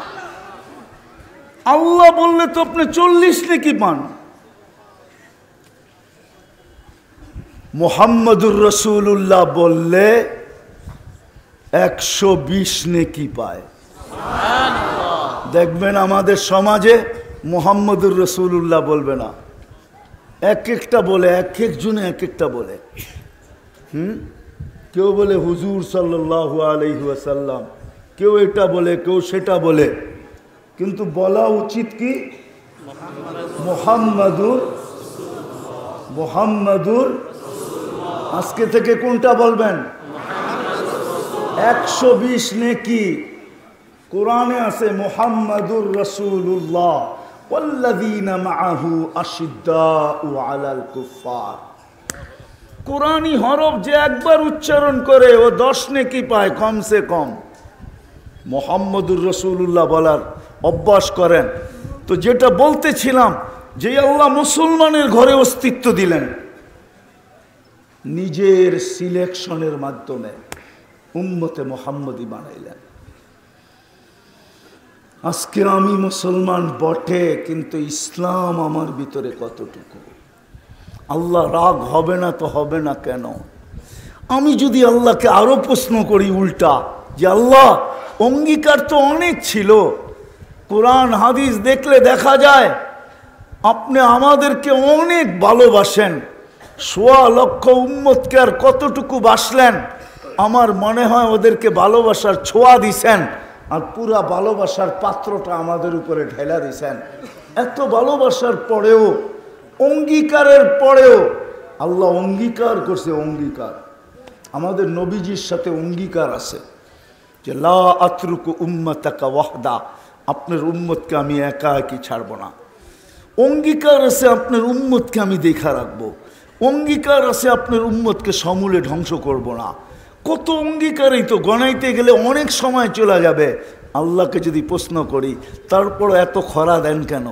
আল্লাহ বললে তো আপনি 40 নেকি পান, মুহাম্মদুর রাসূলুল্লাহ বললে 120 নেকি পায়। দেখবেন আমাদের সমাজে মুহাম্মদুর রাসূলুল্লাহ বলবে না, এক একটা বলে, এক একজনে এক একটা বলে। কেউ বলে হুজুর সাল্লাল্লাহু আলাইহি ওয়াসাল্লাম, কেউ এটা বলে, কেউ সেটা বলে, কিন্তু বলা উচিত কি মুহাম্মাদুর। আজকে থেকে কোনটা বলবেন? 120 নেকি কোরআনে আছে, মুহাম্মাদুর রাসূলুল্লাহ ওয়াল্লাযীনা মাআহু আশিদ্দাউ আলাল কুফফার। কোরআনী হরফ যে একবার উচ্চারণ করে ও 10 নেকি পায় কমসে কম। মুহাম্মাদুর রাসূলুল্লাহ বলার অভ্যাস করেন। তো যেটা বলতেছিলাম, যে আল্লাহ মুসলমানের ঘরে অস্তিত্ব দিলেন নিজের সিলেকশনের মাধ্যমে, উম্মতে মুহাম্মদী বানাইলেন। আজকে আমি মুসলমান বটে, কিন্তু ইসলাম আমার ভিতরে কতটুকু? আল্লাহ রাগ হবে না তো হবে না কেন? আমি যদি আল্লাহকে আরো প্রশ্ন করি উল্টা, যে আল্লাহ অঙ্গীকার তো অনেক ছিল, কোরআন হাদিস দেখলে দেখা যায় আপনি আমাদেরকে অনেক ভালোবাসেন, 1.25 লক্ষ উম্মতকে আর কতটুকু বাসলেন? আমার মনে হয় ওদেরকে ভালোবাসার ছোঁয়া দিছেন, আর পুরা ভালোবাসার পাত্রটা আমাদের উপরে ঢেলা দিছেন। এত ভালোবাসার পরেও, অঙ্গীকারের পরেও আল্লাহ অঙ্গীকার করছে। অঙ্গীকার আমাদের নবীজির সাথে অঙ্গীকার আছে যে লা আতরুকু উম্মাতাকা ওয়াহদা, আপনার উম্মতকে আমি একা একই ছাড়ব না। অঙ্গীকার আছে আপনার উম্মতকে আমি দেখা রাখবো। অঙ্গীকার আছে আপনার উম্মতকে সমূলে ধ্বংস করব না। কত অঙ্গীকারই তো গণাইতে গেলে অনেক সময় চলে যাবে। আল্লাহকে যদি প্রশ্ন করি, তারপর এত খরা দেন কেন?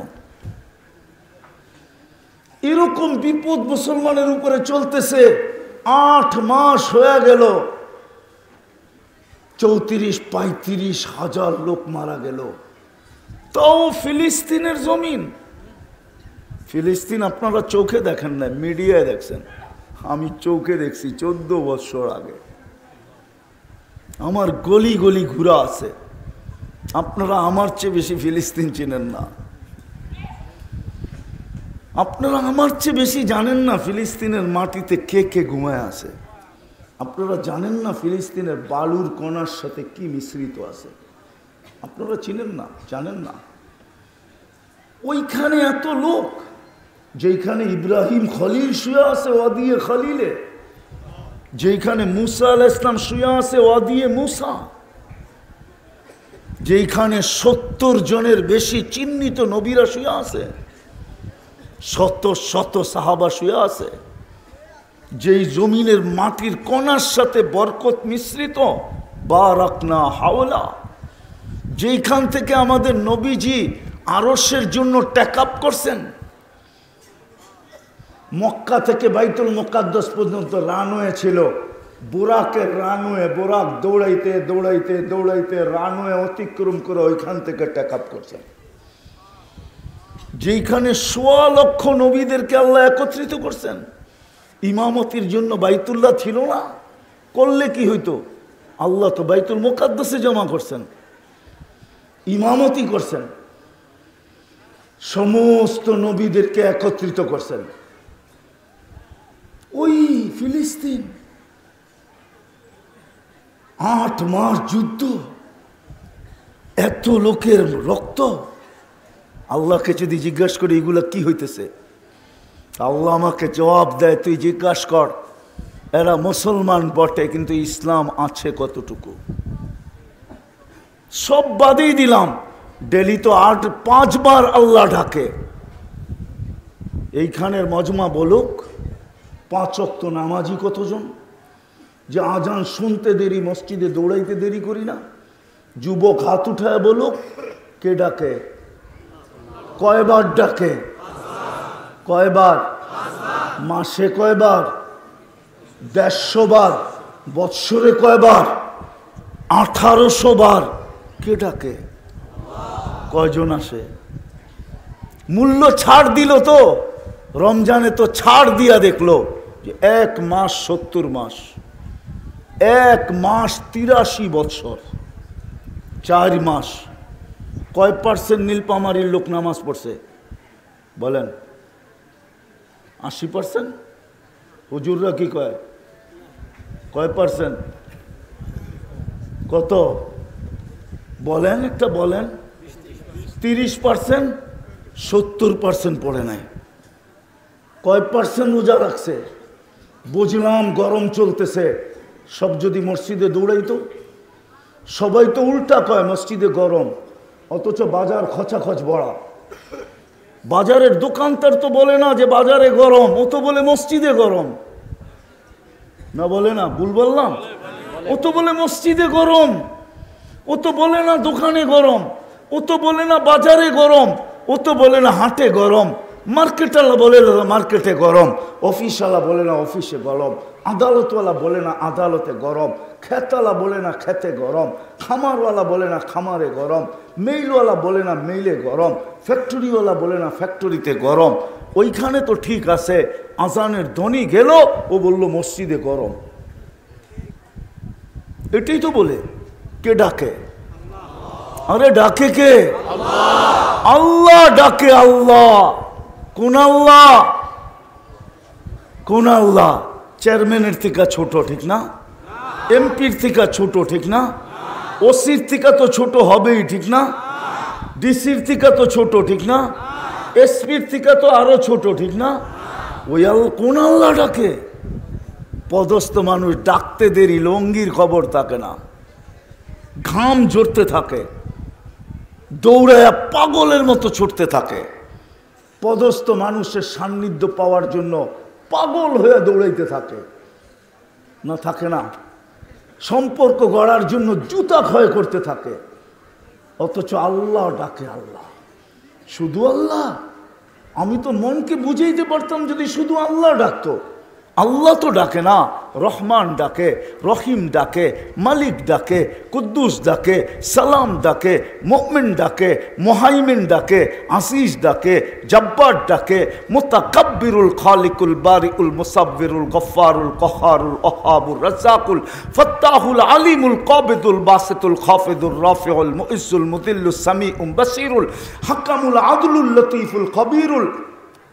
এরকম বিপদ মুসলমানের উপরে চলতেছে। 8 মাস হয়ে গেল, 34-35 হাজার লোক মারা গেল। তাও ফিলিস্তিনের জমিন, ফিলিস্তিন আপনারা চোখে দেখেন না, মিডিয়ায় দেখছেন, আমি চোখে দেখছি 14 বছর আগে। আমার গলি গলি ঘুরা আছে। আপনারা আমার চেয়ে বেশি ফিলিস্তিন চিনেন না, আপনারা আমার চেয়ে বেশি জানেন না ফিলিস্তিনের মাটিতে কে কে ঘুমায় আছে। আপনারা জানেন না ফিলিস্তিনের বালুর কণার সাথে কি মিশ্রিত আছে। আপনারা চিনেন না, জানেন না। ওইখানে এত লোক, যেখানে ইব্রাহিম খলিল শুয়ে আছে ওয়াদিয়ে খলিলে, যেখানে মুসা আলাইহিস সালাম শুয়ে আছে ওয়াদিয়ে মুসা, যেখানে 70 জনের বেশি চিহ্নিত নবীরা শুয়ে আছে, শত শত সাহাবা শুয়ে আছে, যেই জমিনের মাটির কণার সাথে বরকত মিশ্রিত, বারাকনা হাওলা, যেখান থেকে আমাদের নবীজি আরশের জন্য টেকআপ করছেন। মক্কা থেকে বাইতুল মুকাদ্দাস পর্যন্ত রানওয়ে ছিল, বুরাকের রানওয়ে, বুরাক দৌড়াইতে দৌড়াইতে দৌড়াইতে রানওয়ে অতিক্রম করে ওইখান থেকে টেক আপ করছেন। যেইখানে ১৬ লক্ষ নবীদেরকে আল্লাহ একত্রিত করছেন, ইমামতির জন্য বাইতুল্লাহ ছিল না, করলে কি হইতো? আল্লাহ তো বাইতুল মুকাদ্দাসে জমা করছেন, ইমামতি করছেন, সমস্ত নবীদেরকে একত্রিত করছেন। ওই ফিলিস্তিন ৮ মাস যুদ্ধ, এত লোকের রক্ত। আল্লাহকে যদি জিজ্ঞাসা করি এগুলা কি হইতেছে, আল্লাহ আমাকে জবাব দেয়, তুই জিজ্ঞাসা কর এরা মুসলমান বটে কিন্তু ইসলাম আছে কতটুকু। সব বাদেই দিলাম, ডেলি তো ৫ বার আল্লাহ ডাকে। এইখানের মজমা বলুক ৫ ওয়াক্ত নামাজি কতজন, যে আজান শুনতে দেরি, মসজিদে দৌড়াইতে দেরি করি না। যুবক হাত উঠায় বলুক কে ডাকে, কয়বার ডাকে, কয়বার মাসে, কয়বার ১৫০ বার, বৎসরে কয়বার ১৮০০ বার। কে ডাকে, কয়জন আসে? মূল্য ছাড় দিল তো, রমজানে তো ছাড় দিয়া দেখলো যে ১ মাস ৭০ মাস, ১ মাস ৮৩ বৎসর, ৪ মাস। কয় পার্সেন্ট নীলপামারির লোক নামাজ পড়ছে বলেন? ৮০%। হুজুররা কি কয়, কয় পার্সেন্ট? কত বলেন, একটা বলেন। ৩০%, ৭০% পড়ে নাই। কয় পার্সেন্ট রোজা রাখছে? বুঝলাম গরম চলতেছে, সব যদি মসজিদে দৌড়াইতো। সবাই তো উল্টা কয় মসজিদে গরম, অথচ বাজার খচাখচ বড়া। বাজারের দোকানদার তো বলে না যে বাজারে গরম, ও তো বলে মসজিদে গরম। না বলে না? ভুল বললাম? ও তো বলে মসজিদে গরম, ও তো বলে না দোকানে গরম, ও তো বলে না বাজারে গরম, ও তো বলে না হাটে গরম, মার্কেটওয়ালা বলে না মার্কেটে গরম, অফিসওয়ালা বলে না অফিসে গরম, আদালতওয়ালা বলে না আদালতে গরম, খেতওয়ালা বলে না খেতে গরম, খামারওয়ালা বলে না খামারে গরম, মেইলওয়ালা বলে না মেইলে গরম, ফ্যাক্টরিওয়ালা বলে না ফ্যাক্টরিতে গরম। ওইখানে তো ঠিক আছে, আজানের ধ্বনি গেল, ও বলল মসজিদে গরম। এটাই তো বলে। কে ডাকে? আরে ডাকে কে? আল্লাহ ডাকে। আল্লাহ কোন আল্লাহ? কোন আল্লাহ? চেয়ারম্যানের থেকে ছোট, ঠিক না? এমপির থেকে ছোট, ঠিক না? ওসির থেকে তো ছোট হবেই, ঠিক না? ডিসির থেকে তো ছোট, ঠিক না? এসপির থেকে তো আরো ছোট, ঠিক না? ওই আল্লাহ, কোন আল্লাহ ডাকে? পদস্থ মানুষ ডাকতে দেরি, লঙ্গির খবর থাকে না, ঘাম ঝরতে থাকে, দৌড়ায় পাগলের মতো ছুটতে থাকে। পদস্থ মানুষের সান্নিধ্য পাওয়ার জন্য পাগল হয়ে দৌড়াইতে থাকে, না থাকে না? সম্পর্ক গড়ার জন্য জুতা ক্ষয় করতে থাকে, অথচ আল্লাহ ডাকে। আল্লাহ, শুধু আল্লাহ। আমি তো মনকে বুঝাইতে পারতাম যদি শুধু আল্লাহ ডাকতো। আল্লাহ তো ডাকে না, রহমান ডাকে, রহিম ডাকে, মালিক ডাকে, কুদ্দুস ডাকে, সালাম ডাকে, মুমিন ডাকে, মুহাইমিন ডাকে, আসিস ডাকে, জব্বার ডাকে, মুতাকাব্বিরুল খালিকুল বারিউল মুসাব্বিরুল গফফারুল কহারুল ওহাবুর রাজ্জাকুল ফাত্তাহুল আলিমুল কাবিদুল বাসিতুল খাফিদুর রাফিউল মুইজ্জুল মুদিল্লুস সামিউল বাসিরুল হাকামুল আদলুল লতীফুল খবীরুল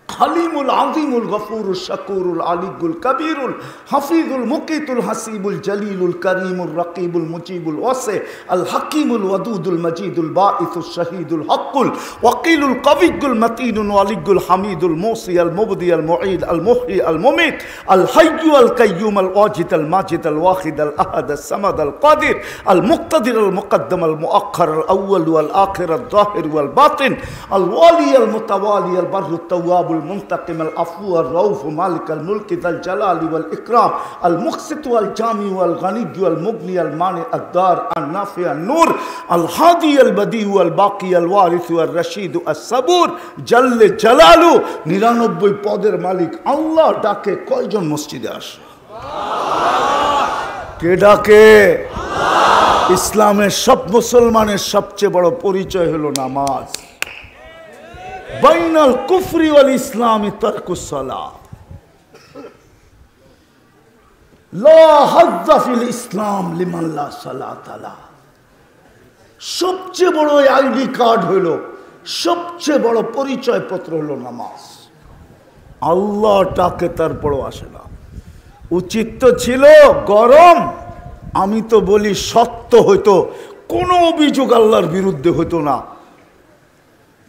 হালিমুল আজিমুল গফুরুল শাকুরুল আলিগুল কবিরুল হাফিজুল মুকিতুল হাসিবুল জলিলুল করিমুল রকিবুল মুজিবুল ওয়াসি আল হাকিমুল ওয়াদুদুল মজিদুল বাঈসুল শহীদুল হকুল ওয়াকিলুল কবিগুল মতিনুল ওয়ালিগুল হামিদুল মুসি আল মুবদি আল মুঈদ আল মুহয়ি আল মুমিত আল হাইয়্যু আল কাইয়্যুম আল ওয়াজিদ আল মাজিদ আল ওয়াহিদ আল আহাদ আল সামাদ আল কাদির আল মুক্তাদির আল মুকদ্দম আল মুআক্খার আল আউয়াল ওয়াল আখির আল যাহির ওয়াল বাতিন আল ওয়ালি আল মুতাওয়ালি আল বাররুত তাওয়াব আত-তাওয়াবুল মুনতাকিম আল আফু আর রাউফ মালিকাল মুলকি যাল জালালি ওয়াল ইকরাম আল মুকসিত ওয়াল জামি ওয়াল গানি ওয়াল মুগনি আল মানি আদ-দার আন নাফি আন নূর আল হাদি আল বদি ওয়াল বাকি আল ওয়ারিস ওয়াল রশিদ আস সাবুর জাল্লে জালালু 99 পদের মালিক আল্লাহ ডাকে কয়জন মসজিদে আসে? কে ডাকে? ইসলামের সব মুসলমানের সবচেয়ে বড় পরিচয় হলো নামাজ। বাইনাল কুফরি ওয়াল ইসলামি তারকুস সালাহ। লা হাজ্জা ফিল ইসলাম লিমান লা সালাত লা। সবচেয়ে বড় আইডি কার্ড হলো, সবচেয়ে বড় পরিচয় পত্র হলো নামাজ। আল্লাহ ডাকে তারপরও আসে না। উচিত তো ছিল গরম, আমি তো বলি সত্য হইতো, কোনো অভিযোগ আল্লাহর বিরুদ্ধে হইতো না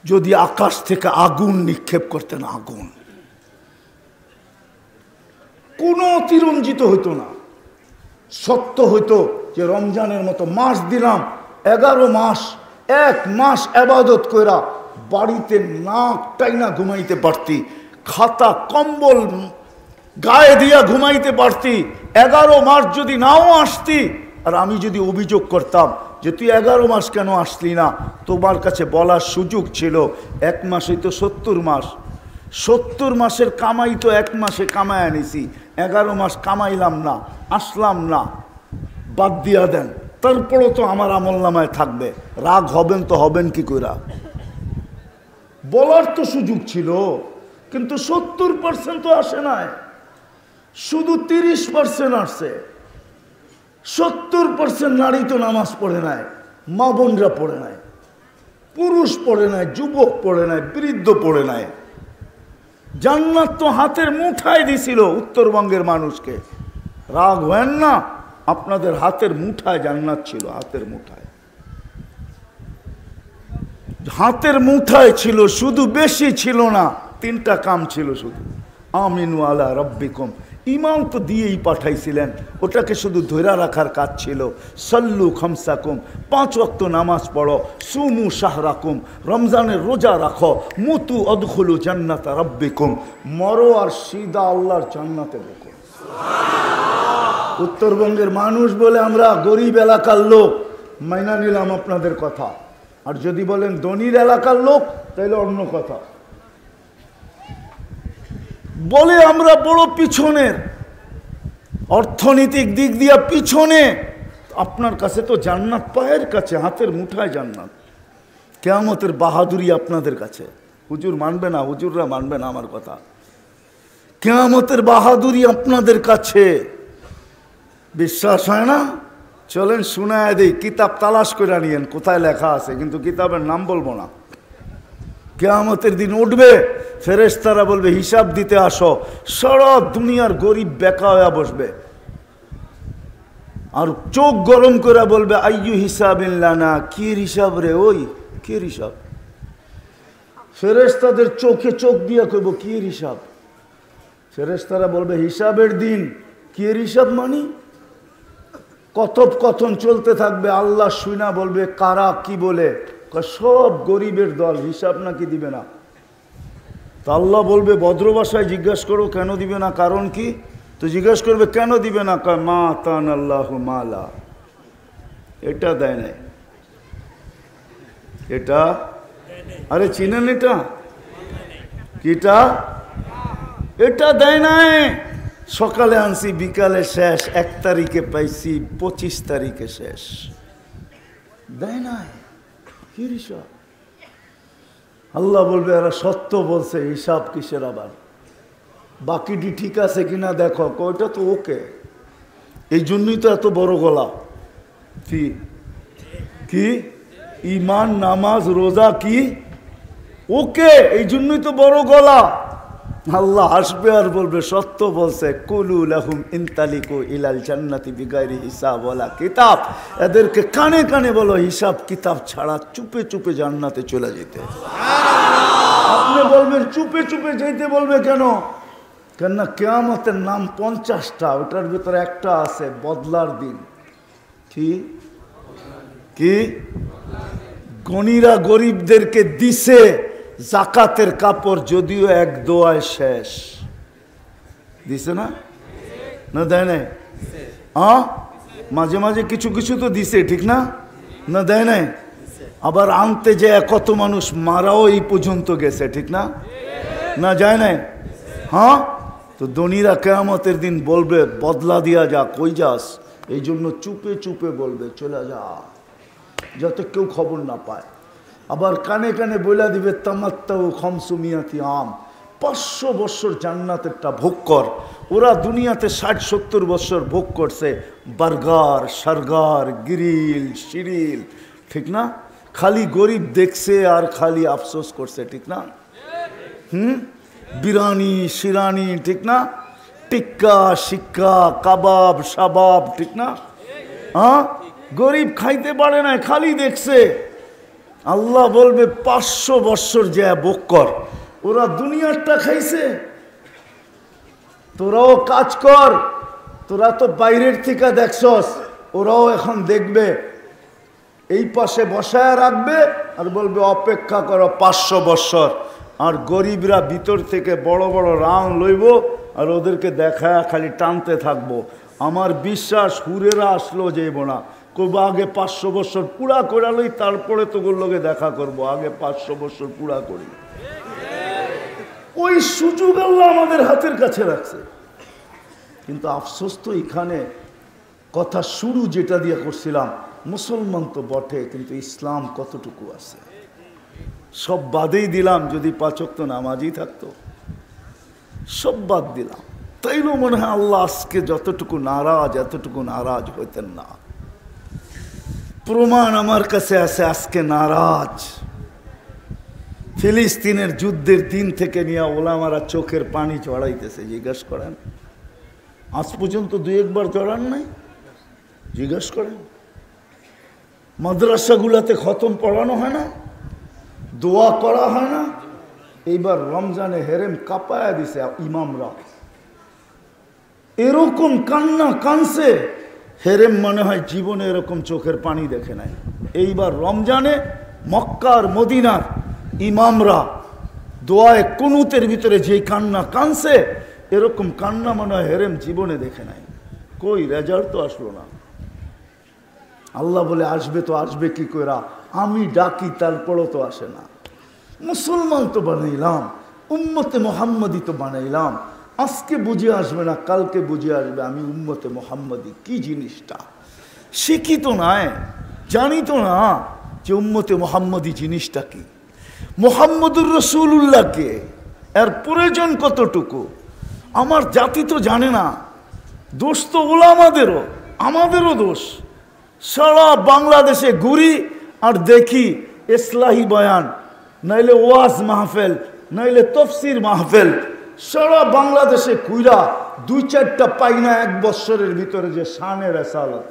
যদি আকাশ থেকে আগুন নিক্ষেপ করতেন। আগুন কোনো অতিরঞ্জিত হইতো না। সত্য হইতো যে রমজানের মতো মাস দিলাম, 11 মাস, 1 মাস ইবাদত কইরা বাড়িতে নাক টাইনা ঘুমাইতে পারতি, খাতা কম্বল গায়ে দিয়া ঘুমাইতে পারতি। 11 মাস যদি নাও আসতি, আর আমি যদি অভিযোগ করতাম যে তুই 11 মাস কেন আসলি না, তোমার কাছে বলার সুযোগ ছিল 1 মাসেই তো 70 মাস, 70 মাসের কামাই তো 1 মাসে কামাই আনিছি, 11 মাস কামাইলাম না, আসলাম না, বাদ দিয়া দেন, তারপরও তো আমার আমল নামায় থাকবে। রাগ হবেন তো হবেন কি কইরা? বলার তো সুযোগ ছিল, কিন্তু 70% তো আসে নাই, শুধু 30% আসছে। 70% নারী তো নামাজ পড়ে নাই, মা বোনরা পড়ে নাই, পুরুষ পড়ে নাই, যুবক পড়ে নাই, বৃদ্ধ পড়ে নাই। জান্নাত তো হাতের মুঠায় দিছিল উত্তরবঙ্গের মানুষকে। রাগ হয় না, আপনাদের হাতের মুঠায় জান্নাত ছিল, হাতের মুঠায়, হাতের মুঠায় ছিল, শুধু বেশি ছিল না, 3টা কাম ছিল শুধু। আমিনু আলা রাব্বিকুম, ইমাম তো দিয়েই পাঠাইছিলেন, ওটাকে শুধু ধৈরা রাখার কাজ ছিল। সল্লু খামসাকুম, 5 ওয়াক্ত নামাজ পড়ো। সুমু শাহরাকুম, রমজানের রোজা রাখো। মুতু অদখুলু জান্নাতা রাব্বিকুম, মরো আর সিদা আল্লাহর জান্নাতে ঢোকো। উত্তরবঙ্গের মানুষ বলে আমরা গরিব এলাকার লোক, মাইনা নিলাম আপনাদের কথা। আর যদি বলেন ধনীর এলাকার লোক, তাহলে অন্য কথা। বলে আমরা বড় পিছনের, অর্থনৈতিক দিক দিয়ে পিছনে। আপনার কাছে তো জান্নাত পায়ের কাছে, হাতের মুঠায় জান্নাত। কিয়ামতের বাহাদুরি আপনাদের কাছে। হুজুর মানবে না, হুজুররা মানবে না আমার কথা। কিয়ামতের বাহাদুরি আপনাদের কাছে। বিশ্বাস হয় না? চলেন শুনায় দেই, কিতাব তালাশ করে নিয়েন কোথায় লেখা আছে, কিন্তু কিতাবের নাম বলবো না। কিয়ামতের দিন উঠবে, ফেরেশতারা বলবে হিসাব দিতে আসো। সারা দুনিয়ার গরিব বেকা হয়ে বসবে, আর চোখ গরম করে বলবে আইয়ু হিসাবিন লানা, কি হিসাব রে, ওই কি হিসাব? ফেরেশতাদের চোখে চোখ দিয়ে কইব কি হিসাব? ফেরেশতারা বলবে হিসাবের দিন। কি হিসাব মানি? কথোপকথন চলতে থাকবে, আল্লাহ শুনা বলবে কারা কি বলে, সব গরিবের দল, হিসাব নাকি দিবে না। তা আল্লাহ বলবে ভদ্র ভাষায় জিজ্ঞাসা করো কেন দিবে না, কারণ কি? তো জিজ্ঞাসা করবে কেন দিবে না, কয় মা তান আল্লাহ মালা, এটা দেয় নাই, এটা, আরে চিনেন এটা, কিটা, এটা দেয় নাই। সকালে আনছি, বিকালে শেষ, 1 তারিখে পাইছি, 25 তারিখে শেষ, দেয় নাই। কি হিসাব? আল্লাহ বলবে এরা সত্য বলছে, হিসাব কিসের আবার? বাকিটি ঠিক আছে কিনা দেখো, ওইটা তো ওকে। এই জন্যই তো এত বড় গলা। কি কি ইমান, নামাজ, রোজা কি ওকে, এই জন্যই তো বড় গলা। আল্লাহ আসবে আর বলবে সত্য বলছে, কুলু লাহুম ইনতালিকু ইলাল জান্নাতি বিগাইরি হিসাব ওয়ালা কিতাব। এদেরকে কানে কানে বলো হিসাব কিতাব ছাড়া চুপে চুপে জান্নাতে চলে যেতে। আপনি বলবেন চুপে চুপে যেতে, বলবে কেন? কেননা কিয়ামতের নাম 50টা, ওটার ভিতরে একটা আছে বদলার দিন। কি কি? গণীরা গরিবদেরকে দিছে, জাকাতের কাপড় যদিও এক দোয়ায় শেষ। দিছে না? না দেয় নাই? হ্যাঁ, মাঝে মাঝে কিছু কিছু তো দিছে, ঠিক না? না দেয় নাই? আবার আনতে যে কত মানুষ মারাও এই পর্যন্ত গেছে, ঠিক না? না যায় নাই? হ্যাঁ, তো ধনীরা কিয়ামতের দিন বলবে বদলা দিয়া যা, কই যাস? এই জন্য চুপে চুপে বলবে চলে যা, যাতে কেউ খবর না পায়। আবার কানে কানে বইলা দিবে তামাত্তাউ খামসুমিয়াতি আম, 500 বছর জান্নাতেরটা ভোগ কর। ওরা দুনিয়াতে 60-70 বছর ভোগ করছে বার্গার, সার্গার, গ্রিল, শিরিল, ঠিক না? খালি গরিব দেখছে আর খালি আফসোস করছে, ঠিক না? বিরিয়ানি, শিরানি, ঠিক না? টিক্কা, শিক্কা, কাবাব, শাবাব, ঠিক না? হ্যাঁ, গরিব খাইতে পারে না, খালি দেখছে। আল্লাহ বলবে 500 বছর যে ভোগ কর। ওরা দুনিয়ারটা খাইছে, তোরাও কাজ কর। তোরা তো বাইরের থেকে দেখছস, ওরাও এখন দেখবে, এই পাশে বসায় রাখবে আর বলবে অপেক্ষা করো 500 বছর। আর গরিবরা ভিতর থেকে বড় বড় রাং লইব আর ওদেরকে দেখায় খালি টানতে থাকবো। আমার বিশ্বাস হুরেরা আসলো যাইব না, কইব আগে 500 বছর পুরা করে লই, তারপরে তোগুলোর লগে দেখা করব, আগে 500 বছর পুরা করি। ওই সুযোগ আল্লাহ আমাদের হাতের কাছে রাখছে। কিন্তু আফসোস তো এখানে, কথা শুরু যেটা দিয়ে করছিলাম, মুসলমান তো বটে কিন্তু ইসলাম কতটুকু আছে? সব বাদেই দিলাম, যদি 5 ওয়াক্ত নামাজই থাকতো, সব বাদ দিলাম, তাইলেও মনে হয় আল্লাহ আজকে যতটুকু নারাজ, এতটুকু নারাজ হইতেন না। প্রমাণ আমার কাছে আছে আজকে নারাজ। ফিলিস্তিনের যুদ্ধের দিন থেকে নিয়ে ওলামারা চোখের পানি চড়াইতেছে। জিজ্ঞেস করেন, আজ পর্যন্ত 2-1 বার চড়ান নাই? জিজ্ঞেস করেন। মাদ্রাসাগুলাতে খতম পড়ানো হয় না? দোয়া করা হয় না? এইবার রমজানে হেরেম কাঁপায়া দিছে ইমামরা, এরকম কান্না কানছে, হেরেম মনে হয় জীবনে এরকম চোখের পানি দেখে নাই। এইবার রমজানে মক্কার মদিনার ইমামরা দোয়ায় কুনুতের ভিতরে যেই কান্না কানছে, এরকম কান্না মনে হয় হেরেম জীবনে দেখে নাই। কই রেজাল্ট তো আসলো না। আল্লাহ বলে আসবে তো আসবে কি কইরা, আমি ডাকি তারপরও তো আসে না। মুসলমান তো বানাইলাম, উম্মতে মোহাম্মদী তো বানাইলাম, আজকে বুঝে আসবে না, কালকে বুঝে আসবে আমি উম্মতে মোহাম্মদী কি জিনিসটা। শিখি তো নাই, জানি তো না যে উম্মতে মোহাম্মদী জিনিসটা কি, মোহাম্মদুর রসুল্লাহকে, এর প্রয়োজন কতটুকু। আমার জাতি তো জানে না। দোষ তো ওলামাদেরও, আমাদেরও দোষ। সারা বাংলাদেশে ঘুরি আর দেখি ইসলাহি বয়ান, নাইলে ওয়াজ মাহফিল, নাইলে তফসির মাহফিল, সারা বাংলাদেশে কুইরা 2-4টা পাই না 1 বছরের ভিতরে যে শানে রেসালত,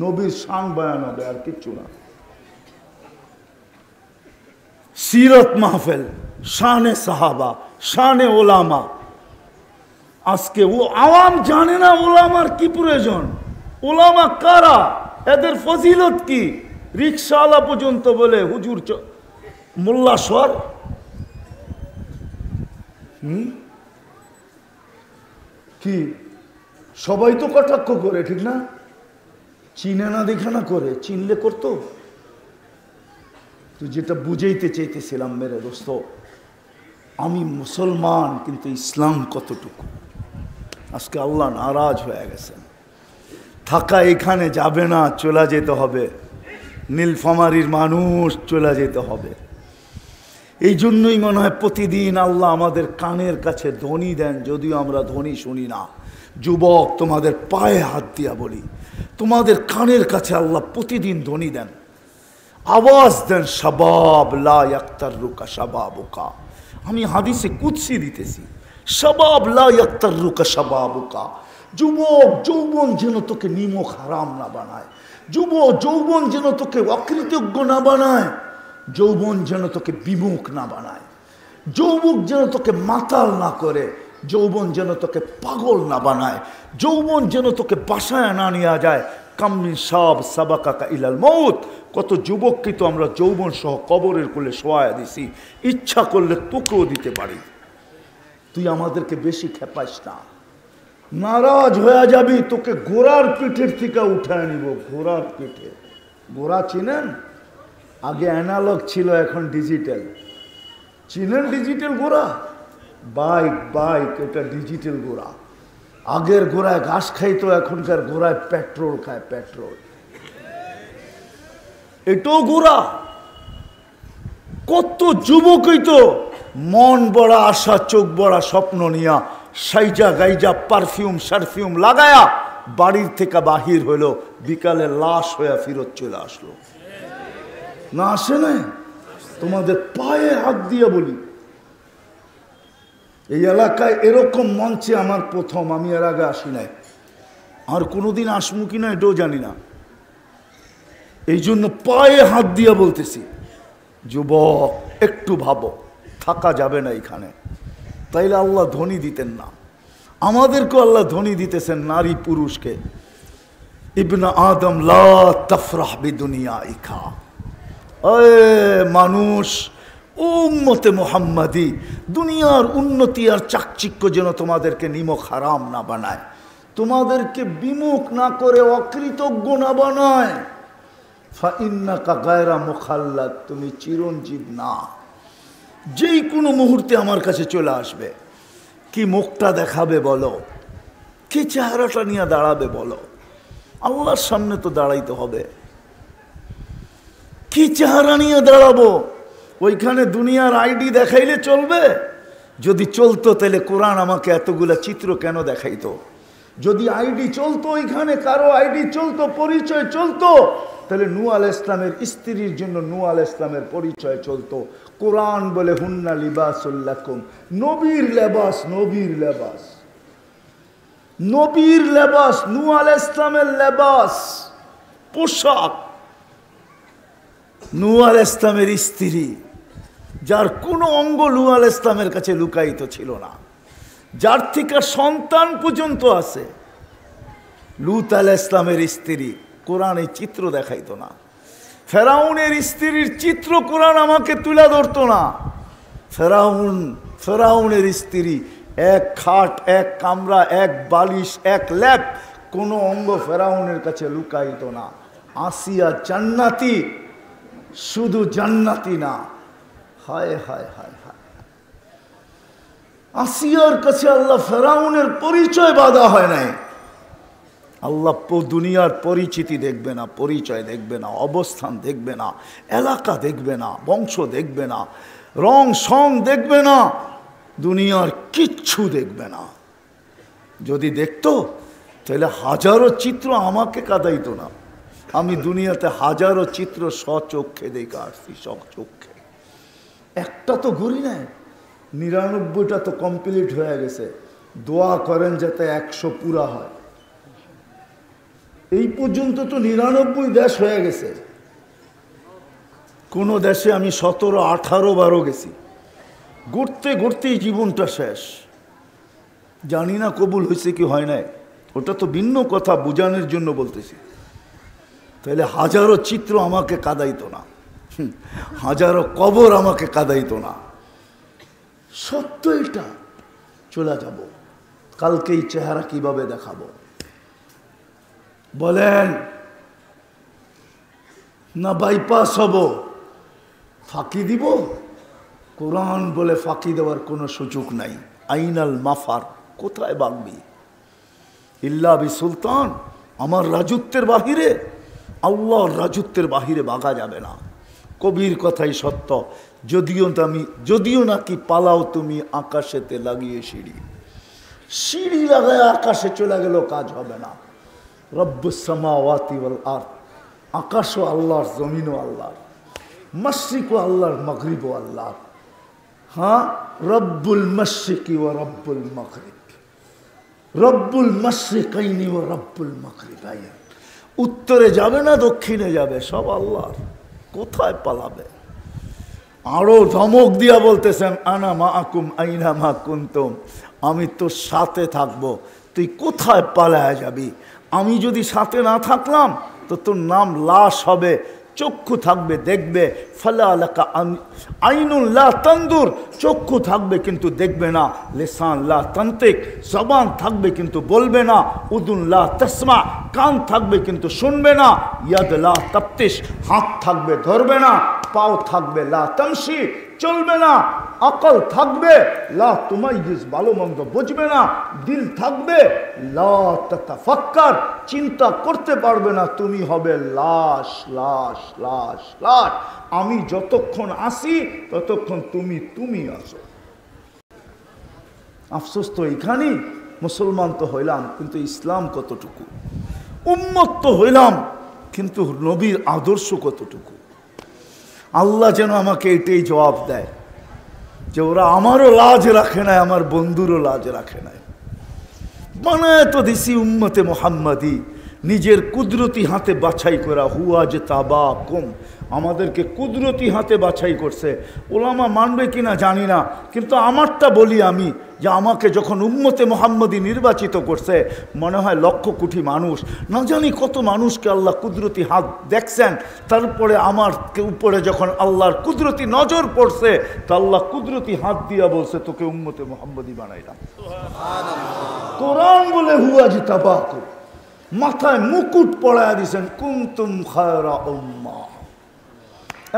নবীর শান বয়ান হবে, আর কিচ্ছু না। সিরত মাহফিল, শানে সাহাবা, শানে ওলামা। আজকে ও আওয়াম জানে না ওলামার কি প্রয়োজন, ওলামা কারা, এদের ফজিলত কি। রিক্সাওয়ালা পর্যন্ত বলে হুজুর মোল্লা সর। কি সবাই তো কটাক্ষ করে, ঠিক না? চিনে না দেখা না করে, চিনলে করতো। তো যেটা বুঝাইতে চাইতেছিলাম মেরে দোস্ত, আমি মুসলমান কিন্তু ইসলাম কতটুকু। আজকে আল্লাহ নারাজ হয়ে গেছেন। থাকা এখানে যাবে না, চলে যেতে হবে। নীলফামারীর মানুষ চলে যেতে হবে। এই জন্যই মনে হয় প্রতিদিন আল্লাহ আমাদের কানের কাছে ধ্বনি দেন, যদিও আমরা ধ্বনি শুনি না। যুবক, তোমাদের পায়ে হাত দিয়া বলি, তোমাদের কানের কাছে আল্লাহ প্রতিদিন ধ্বনি দেন, আওয়াজ দেন, শাবাব লা ইয়াক্তাররুকা শাবাবুকা। আমি হাদিসে কুদসি দিতেছি, শাবাব লা ইয়াক্তাররুকা শাবাবুকা। যুবক, যৌবন যেন তোকে নিমক হারাম না বানায়, যৌবন যেন তোকে অকৃতজ্ঞ না বানায়, যৌবন যেন তোকে বিমুখ না বানায়, যৌবক যেন তোকে মাতাল না করে, যৌবন যেন তোকে পাগল না বানায়, যৌবন যেন তোকে বাসায় না নিয়ে যায়, কাম্মিন সাব সাবাকাকা ইলাল মউত, কত যুবককে তো আমরা যৌবন সহ কবরের কোলে শোয়ায়া দিছি, ইচ্ছা করলে তোকেও দিতে পারি। তুই আমাদেরকে বেশি খেপাইস না, নারাজ হয়ে যাবি, তোকে ঘোড়ার পিঠের থেকে উঠায় নিব। ঘোড়ার পিঠে, ঘোড়া চিনেন? আগে অ্যানালগ ছিল, এখন ডিজিটাল। চিনেন ডিজিটাল ঘোড়া? বাইক এটা ডিজিটাল ঘোড়া। আগের ঘোড়ায় ঘাস খাইতো, এখনকার ঘোড়ায় পেট্রোল খায়, পেট্রোল। এটাও ঘোড়া। কত যুবকই তো মন বড়া আশা, চোখ বড়া স্বপ্ন নিয়া সাইজা গাইজা পারফিউম লাগায়া বাড়ির থেকে বাহির হইল, বিকালে লাশ হইয়া ফিরত চলে আসলো। না আসে না? তোমাদের পায়ে হাত দিয়ে বলি, এই এলাকায় এরকম মঞ্চে আমার প্রথম, আমি এর আগে আসি নাই, আর কোনোদিন আসমু কিনা এটাও জানি না। এই জন্য পায়ে হাত দিয়ে বলতেছি, যুবক একটু ভাবো, থাকা যাবে না এখানে। তাইলে আল্লাহ ধনী দিতেন না? আমাদেরকেও আল্লাহ ধনী দিতেছেন, নারী পুরুষকে। ইবনা আদম লা তাফরাহ বিদুনিয়াইকা, মানুষ উম্মতে মুহাম্মাদি, দুনিয়ার উন্নতি আর চাকচিক্য যেন তোমাদেরকে নিমক হারাম না বানায়, তোমাদেরকে বিমুখ না করে অকৃতজ্ঞ না বানায়। ফাইন্নাকা গায়রা মুখাল্লাদ, তুমি চিরঞ্জীব না, যেই কোনো মুহূর্তে আমার কাছে চলে আসবে। কি মুখটা দেখাবে বলো, কি চেহারাটা নিয়ে দাঁড়াবে বলো? আল্লাহর সামনে তো দাঁড়াইতে হবে। কি চেহারা নিয়ে দাঁড়াবো? ওইখানে দুনিয়ার আইডি দেখাইলে চলবে? যদি চলতো তাহলে কোরআন আমাকে এতগুলা চিত্র কেন দেখাইতো? যদি আইডি চলতো, ওইখানে কারো আইডি চলতো, পরিচয় চলতো, তাহলে নূহ আলাইহিস সালামের স্ত্রীর জন্য নূহ আলাইহিস সালামের পরিচয় চলতো। কোরআন বলে হুন্না লিবাসুল লাকুম, নবীর লেবাস, নবীর লেবাস, নবীর লেবাস, নূহ আলাইহিস সালামের লেবাস, পোশাক। নূহ আলাইহিস সালামের স্ত্রী, যার কোনো অঙ্গ নূহ আলাইহিস সালামের কাছে লুকায়িত ছিল না, যার থেকে সন্তান পর্যন্ত আছে। লূত আলাইহিস সালামের স্ত্রী, কোরআন এই চিত্র দেখাইতো না। ফেরাউনের স্ত্রীর চিত্র কোরআন আমাকে তুলে ধরতো না। ফেরাউনের স্ত্রী, এক খাট, এক কামরা, এক বালিশ, এক ল্যাপ, কোনো অঙ্গ ফেরাউনের কাছে লুকাইতো না। আসিয়া জান্নাতি, শুধু জান্নাতি না, হায় হায় হায় হায়, আসিয়ার কাছে আল্লাহ ফেরাউনের পরিচয় বাধা হয় নাই। আল্লাহ দুনিয়ার পরিচিতি দেখবে না, পরিচয় দেখবে না, অবস্থান দেখবে না, এলাকা দেখবে না, বংশ দেখবে না, রং সং দেখবে না, দুনিয়ার কিচ্ছু দেখবে না। যদি দেখতো তাহলে হাজারো চিত্র আমাকে কাঁদাইতো না। আমি দুনিয়াতে হাজারো চিত্র স্বচক্ষে দেখে আসছি, স্বচক্ষে। একটা তো ঘুরি নাই, 99টা তো কমপ্লিট হয়ে গেছে। দোয়া করেন যাতে 100 পুরা হয়। এই পর্যন্ত তো 99 দেশ হয়ে গেছে। কোনো দেশে আমি 17, 18 বারও গেছি। ঘুরতে ঘুরতেই জীবনটা শেষ। জানি না কবুল হয়েছে কি হয় নাই, ওটা তো ভিন্ন কথা, বোঝানোর জন্য বলতেছি। তাহলে হাজারো চিত্র আমাকে কাঁদাইতো না, হাজারো কবর আমাকে কাঁদাইতো না। সত্য এটা। চলে যাব, কালকে এই চেহারা কিভাবে দেখাবো বলেন? না বাইপাস হব, ফাঁকি দিব? কোরআন বলে ফাঁকি দেওয়ার কোনো সুযোগ নাই। আইনাল মাফার, কোথায় বাগবি? ইল্লা বি সুলতান, আমার রাজত্বের বাহিরে, আল্লাহর রাজত্বের বাহিরে বাগা যাবে না। কবির কথাই সত্য। যদিও নাকি পালাও তুমি আকাশেতে লাগিয়ে সিঁড়ি, সিঁড়ি লাগায় আকাশে চলে গেল, কাজ হবে না। রব্বুস সামাওয়াতি ওয়াল আরদ, আকাশও আল্লাহর, জমিনও আল্লাহর, মাশরিকও আল্লাহর, মাগরিবও আল্লাহর। হ্যাঁ, রব্বুল মাশরিকি ওয়া রব্বুল মাগরিব, রব্বুল মাশরিকাইনি ওয়া রব্বুল মাগরিবাইন। উত্তরে যাবে না দক্ষিণে যাবে, সব আল্লাহর। কোথায় পালাবে? আরো ধমক দিয়া বলতেছেন, আনা মাআকুম আইনা মা কুনতুম, আমি তোর সাথে থাকবো, তুই কোথায় পালায়া যাবি? আমি যদি সাথে না থাকলাম তো তোর নাম লাশ হবে, চক্ষু থাকবে দেখবে, ফালা লাকা আইনুন লা তানদুর, চক্ষু থাকবে কিন্তু দেখবে না, লিসান লা তানতিক, জবান থাকবে কিন্তু বলবে না, উদুন লা তাসমা, কান থাকবে কিন্তু শুনবে না, ইয়াদ লা তাফতিশ, হাত থাকবে ধরবে না, পাও থাকবে লা তামশি, চলবে না, আকল থাকবে লা তুমাইয়িজ, ভালো মন্দ বুঝবে না, দিল থাকবে লা তাতাফাক্কার, চিন্তা করতে পারবে না, তুমি হবে লাশ লাশ লাশ লাশ। আমি যতক্ষণ আসি ততক্ষণ তুমি আসো। আফসোস তো এখানেই, মুসলমান তো হইলাম কিন্তু ইসলাম কতটুকু, উম্মত তো হইলাম কিন্তু নবীর আদর্শ কতটুকু। আল্লাহ যেন আমাকে এটাই জবাব দেয় যে ওরা আমারও লাজ রাখে নাই, আমার বন্ধুরও লাজ রাখে নাই। বানায় তো দিছি উম্মতে মোহাম্মদী, নিজের কুদরতি হাতে বাছাই করা, হুয়া যে তাবা কুম, আমাদেরকে কুদরতি হাতে বাছাই করছে। ওলামা মানবে কিনা জানি না, কিন্তু আমারটা বলি আমি, যে আমাকে যখন উম্মতে মোহাম্মদী নির্বাচিত করছে, মনে হয় লক্ষ কোটি মানুষ, না জানি কত মানুষকে আল্লাহ কুদরতি হাত দেখছেন, তারপরে আমার উপরে যখন আল্লাহর কুদরতি নজর পড়ছে, তো আল্লাহ কুদরতি হাত দিয়া বলছে তোকে উম্মতে মোহাম্মদী বানাইলাম। কোরআন বলে হুয়া যে তাবা কুম, মাথায় মুকুট পড়ায় দিয়েছেন কুনতুম খায়রা উম্মাহ।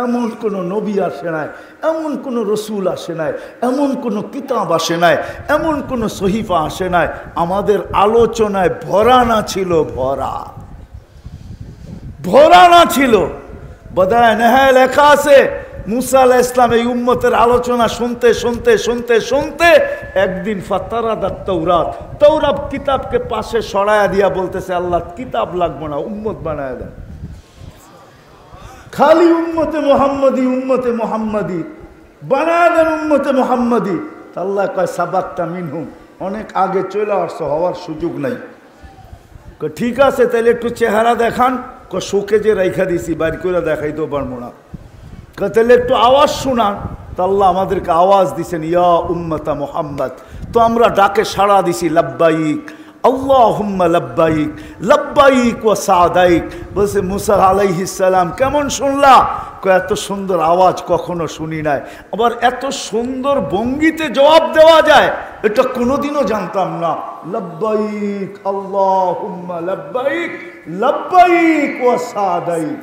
এমন কোনো নবী আসে নাই, এমন কোনো রসুল আসে নাই, এমন কোনো কিতাব আসে নাই, এমন কোনো সহিফা আসে নাই আমাদের আলোচনায় ভরা না ছিল, ভরা না ছিল। বদায় নেহায় লেখা আছে মুসা আলাইহিস সালাম এই উম্মতের আলোচনা শুনতে শুনতে শুনতে শুনতে একদিন ফাতারাদাত তাওরাত, তাওরাত কিতাবকে পাশে সরায়া দিয়া বলতেছে আল্লাহ কিতাব লাগবে না, উম্মত বানায় দেন, খালি উম্মতে মোহাম্মদী বানায় দেন, উম্মতে মোহাম্মদী। আল্লাহ কয় সাবাক্তা মিনহুম, অনেক আগে চলে আসছো, হওয়ার সুযোগ নাই। ঠিক আছে তাহলে একটু চেহারা দেখান, শোকে যে রেখা দিছি বাইর করে দেখাইতেও পারবো না, তাহলে একটু আওয়াজ শোনান। তা আল্লাহ আমাদেরকে আওয়াজ দিছেন ইয়া উম্মতা মুহাম্মদ, তো আমরা ডাকে সাড়া দিছি লাব্বাইক আল্লাহুম্মা লাব্বাইক লাব্বাইক ওয়া সাদাইক। বলছে মুসা আলাইহিস সালাম কেমন শুনলা? এত সুন্দর আওয়াজ কখনো শুনি নাই, আবার এত সুন্দর ভঙ্গিতে জবাব দেওয়া যায় এটা কোনোদিনও জানতাম না। লাব্বাইক আল্লাহুম্মা লাব্বাইক লাব্বাইক ওয়া সাদাইক।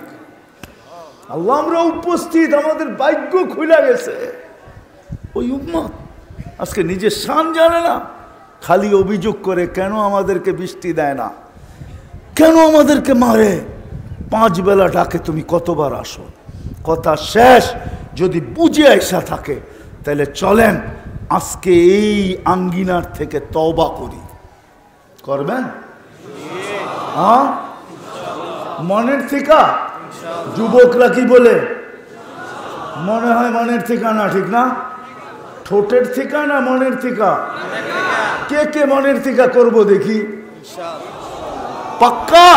আল্লাহ আমরা উপস্থিত, আমাদের ভাগ্য খুলে গেছে। ওই উম্মত আজকে নিজের শান জানে না, খালি অভিযোগ করে কেন আমাদেরকে বৃষ্টি দেয় না, কেন আমাদেরকে মারে, 5 বেলা ডাকে তুমি কতবার আসো। কথা শেষ, যদি বুঝে আইসা থাকে তাহলে চলেন আজকে এই আঙ্গিনার থেকে তওবা করি। করবেন? হ্যাঁ, মনের থেকে। যুবকরা কি বলে? মনে হয় মনের থেকে না, ঠিক না? ঠোঁটের থেকে না মনের থেকে? কে কে মনের থেকে করব দেখি? পাক্কা?